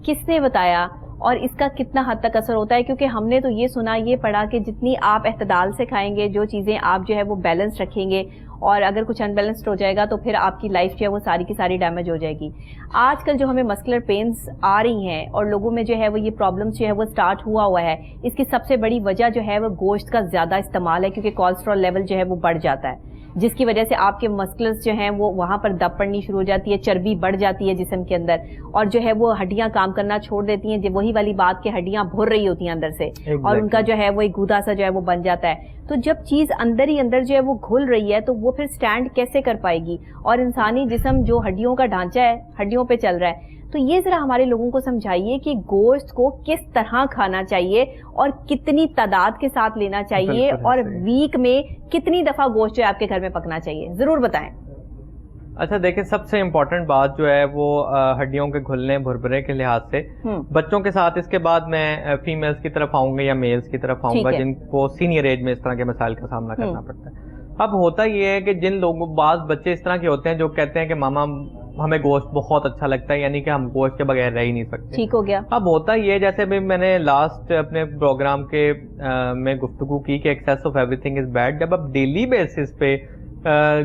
کس نے بتایا, اور اس کا کتنا حد تک اثر ہوتا ہے؟ کیونکہ ہم نے تو یہ سنا, یہ پڑھا کہ جتنی آپ اعتدال سے کھائیں گے, جو چیزیں آپ جو ہے وہ بیلنس رکھیں گے, اور اگر کچھ ان بیلنسڈ ہو جائے گا تو پھر آپ کی لائف جو ہے وہ ساری کی ساری ڈیمیج ہو جائے گی. آج کل جو ہمیں مسکولر پینز آ رہی ہیں اور لوگوں میں جو ہے وہ یہ پرابلمس جو ہے وہ سٹارٹ ہوا ہے, اس کی سب سے بڑی وجہ جو ہے وہ گوشت کا زیادہ استعمال ہے, کیونکہ کولیسٹرول لیول جو ہے وہ بڑھ جاتا ہے, جس کی وجہ سے آپ کے مسکلز جو ہیں وہ وہاں پر دب پڑنی شروع ہو جاتی ہے, چربی بڑھ جاتی ہے جسم کے اندر, اور جو ہے وہ ہڈیاں کام کرنا چھوڑ دیتی ہیں. جب وہی والی بات کہ ہڈیاں بھر رہی ہوتی ہیں اندر سے, اور ان کا جو ہے وہ ایک گودا سا جو ہے وہ بن جاتا ہے. تو جب چیز اندر ہی اندر جو ہے وہ گھل رہی ہے تو وہ پھر سٹینڈ کیسے کر پائے گی؟ اور انسانی جسم جو ہڈیوں کا ڈھانچہ ہے, ہڈیوں پہ چل رہا ہے. تو یہ ذرا ہمارے لوگوں کو سمجھائیے کہ گوشت کو کس طرح کھانا چاہیے اور کتنی تعداد کے ساتھ لینا چاہیے, اور ویک میں کتنی دفعہ گوشت جو ہے آپ کے گھر میں پکنا چاہیے, ضرور بتائیں. اچھا دیکھیں, سب سے امپورٹنٹ بات جو ہے وہ ہڈیوں کے گھلنے بھربھرے کے لحاظ سے بچوں کے ساتھ, اس کے بعد میں فیمیلز کی طرف آؤں گا یا میلز کی طرف آؤں گا جن کو سینئر ایج میں اس طرح کے مسائل کا سامنا کرنا پڑتا ہے. اب ہوتا یہ ہے کہ جن لوگوں, بعض بچے اس طرح کے ہوتے ہیں جو کہتے ہیں کہ ماما ہمیں گوشت بہت اچھا لگتا ہے, یعنی کہ ہم گوشت کے بغیر رہ ہی نہیں سکتے. ٹھیک ہو گیا. اب ہوتا یہ, جیسے بھی میں نے لاسٹ اپنے پروگرام کے میں گفتگو کی کہ access of every thing is bad. جب آپ ڈیلی بیسس پہ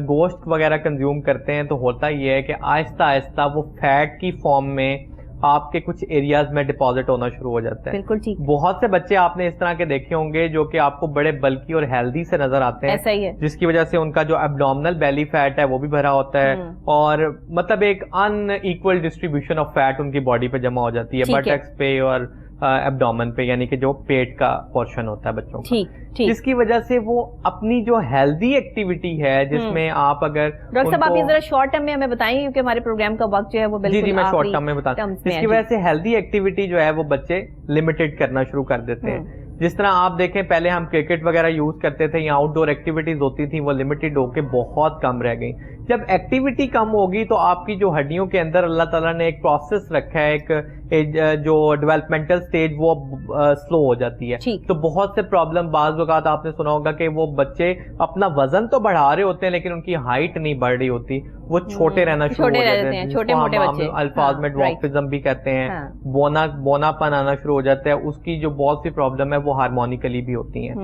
گوشت وغیرہ کنزیوم کرتے ہیں تو ہوتا یہ ہے کہ آہستہ آہستہ وہ فیٹ کی فارم میں آپ کے کچھ ایریاز میں ڈپازٹ ہونا شروع ہو جاتا ہے. بالکل ٹھیک. بہت سے بچے آپ نے اس طرح کے دیکھے ہوں گے جو کہ آپ کو بڑے بلکی اور ہیلدی سے نظر آتے ہیں, ایسا ہی ہے, جس کی وجہ سے ان کا جو ایبڈومنل بیلی فیٹ ہے وہ بھی بھرا ہوتا ہے, اور مطلب ایک ان ایکول ڈسٹریبیوشن آف فیٹ ان کی باڈی پہ جمع ہو جاتی ہے, بٹیکس پہ اور ایبڈومن پہ, یعنی کہ جو پیٹ کا پورشن ہوتا ہے بچوں کا, جس کی وجہ سے وہ اپنی جو ہیلدی ایکٹیویٹی ہے جس میں آپ اگر ڈاکٹر صاحب آپ یہ ذرا شارٹ ٹرم میں ہمیں بتائیں, کیونکہ ہمارے پروگرام کا وقت جو ہے وہ بالکل جی میں شارٹ ٹرم میں بتاتا ہوں. اس کی وجہ سے ہیلدی ایکٹیویٹی جو ہے وہ بچے لمیٹڈ کرنا شروع کر دیتے ہیں. جس طرح آپ دیکھیں پہلے ہم کرکٹ وغیرہ یوز کرتے تھے یا آؤٹ ڈور ایکٹیویٹیز ہوتی تھیں, وہ لمیٹڈ ہو کے بہت کم رہ گئی. جب ایکٹیویٹی کم ہوگی تو آپ کی جو ہڈیوں کے اندر اللہ تعالیٰ نے ایک پروسیس رکھا ہے, ایک جو ڈیولپمنٹل سٹیج وہ سلو ہو جاتی ہے. تو بہت سے پرابلم, بعض اوقات آپ نے سنا ہوگا کہ وہ بچے اپنا وزن تو بڑھا رہے ہوتے ہیں لیکن ان کی ہائٹ نہیں بڑھ رہی ہوتی, وہ چھوٹے رہنا شروع ہو جاتے ہیں, چھوٹے موٹے بچے, الفاظ میں ڈوارفزم بھی کہتے ہیں, بونا پن آنا شروع ہو جاتا ہے. اس کی جو بہت سی پرابلم ہے وہ ہارمونیکلی بھی ہوتی ہیں.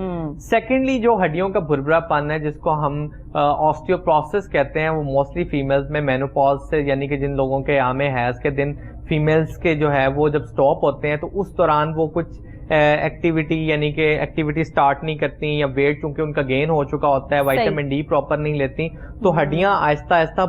سیکنڈلی جو ہڈیوں کا بھربھرا پن ہے جس کو ہم آسٹیوپروسس کہتے ہیں, وہ موسٹلی فیمیلز میں مینوپاز سے, یعنی کہ جن لوگوں کے عام حیض کے دن فیمیلز کے جو ہے وہ جب سٹاپ ہوتے ہیں تو اس دوران وہ کچھ ایکٹیویٹی, یعنی کہ ایکٹیویٹی سٹارٹ نہیں کرتی, یا ویٹ چونکہ ان کا گین ہو چکا ہوتا ہے, وائٹامن ڈی پراپر نہیں لیتی, تو ہڈیاں آہستہ آہستہ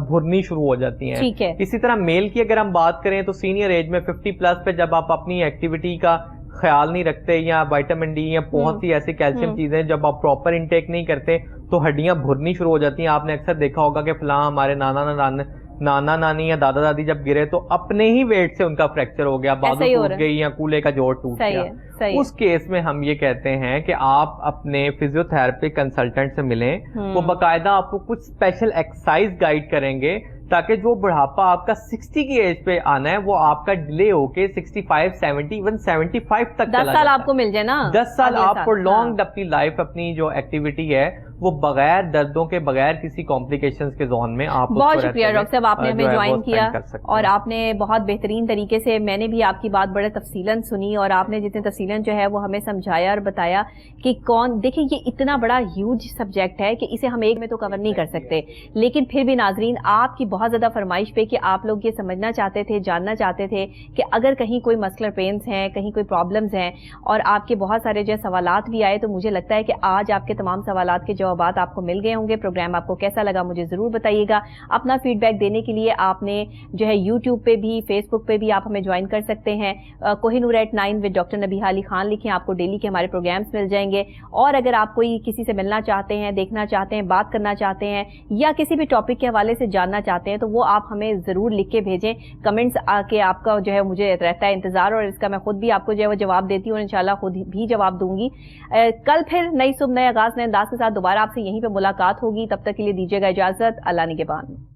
بھرنی شروع ہو جاتی ہیں. اسی طرح میل کی اگر ہم بات کریں تو سینئر ایج میں 50+ پہ جب آپ اپنی ایکٹیویٹی کا خیال نہیں رکھتے, یا وائٹامن ڈی یا بہت سی ایسی کیلشیم چیزیں جب آپ پراپر انٹیک نہیں کرتے تو ہڈیاں بھرنی شروع ہو جاتی ہیں. آپ نے اکثر دیکھا ہوگا کہ فلاں ہمارے نانا نانی یا دادا دادی جب گرے تو اپنے ہی ویٹ سے ان کا فریکچر ہو گیا, بازو ٹوٹ گئی یا کولے کا جوڑ ٹوٹ گیا. اس کیس میں ہم یہ کہتے ہیں کہ آپ اپنے فزیو تھراپی کنسلٹنٹ سے ملیں, وہ باقاعدہ آپ کو کچھ اسپیشل ایکسرسائز گائیڈ کریں گے تاکہ جو بڑھاپا آپ کا 60 کی ایج پہ آنا ہے وہ آپ کا ڈیلے ہو کے 65, 70, ایون 75 تک 10 سال آپ کو مل جائے نا, 10 سال آپ کو لانگ اپنی لائف, اپنی جو ایکٹیویٹی ہے وہ بغیر دردوں کے، بغیر کسی کمپلیکیشنز کے زون میں آپ بہت شکریہ ڈاکٹر صاحب، آپ نے ہمیں جوائن کیا اور آپ نے بہت بہترین طریقے سے، میں نے بھی آپ کی بات بڑے تفصیلاً سنی اور آپ نے جتنے تفصیلاً جو ہے وہ ہمیں سمجھایا اور بتایا کہ دیکھیں یہ اتنا بڑا ہیوج سبجیکٹ ہے کہ اسے ہم ایک میں تو کور نہیں کر سکتے، لیکن پھر بھی ناظرین آپ کی بہت زیادہ فرمائش پہ کہ آپ لوگ یہ سمجھنا چاہتے تھے، جاننا چاہتے تھے کہ اگر کہیں کوئی مسکولر پینز ہیں، کہیں کوئی پرابلمز ہیں، اور آپ کے بہت سارے جو سوالات بھی آئے، تو مجھے لگتا ہے کہ آج آپ کے تمام سوالات کے جوابات آپ کو مل گئے ہوں گے۔ پروگرام آپ کو کیسا لگا مجھے ضرور بتائیے گا۔ اپنا فیڈ بیک دینے کے لیے آپ نے جو ہے یوٹیوب پہ بھی، فیس بک پہ بھی آپ ہمیں جوائن کر سکتے ہیں۔ Koh Noor at 9 with doctor نبیہہ Ali Khan لکھیں، آپ کو ڈیلی کے ہمارے پروگرامز مل جائیں گے۔ اور اگر آپ کوئی کسی سے ملنا چاہتے ہیں، دیکھنا چاہتے ہیں، بات کرنا چاہتے ہیں یا کسی بھی ٹاپک کے حوالے سے جاننا چاہتے ہیں تو وہ آپ ہمیں ضرور لکھ کے بھیجیں کمنٹس آ کے، آپ کا جو ہے مجھے رہتا ہے انتظار، اور اس کا میں خود بھی آپ کو جو ہے وہ جواب دیتی ہوں اور انشاءاللہ خود بھی جواب دوں گی۔ کل پھر نئی صبح، نئے آغاز، نئے انداز کے ساتھ دوبارہ آپ سے یہیں پہ ملاقات ہوگی، تب تک کے لیے دیجیے گا اجازت، اللہ نگہبان۔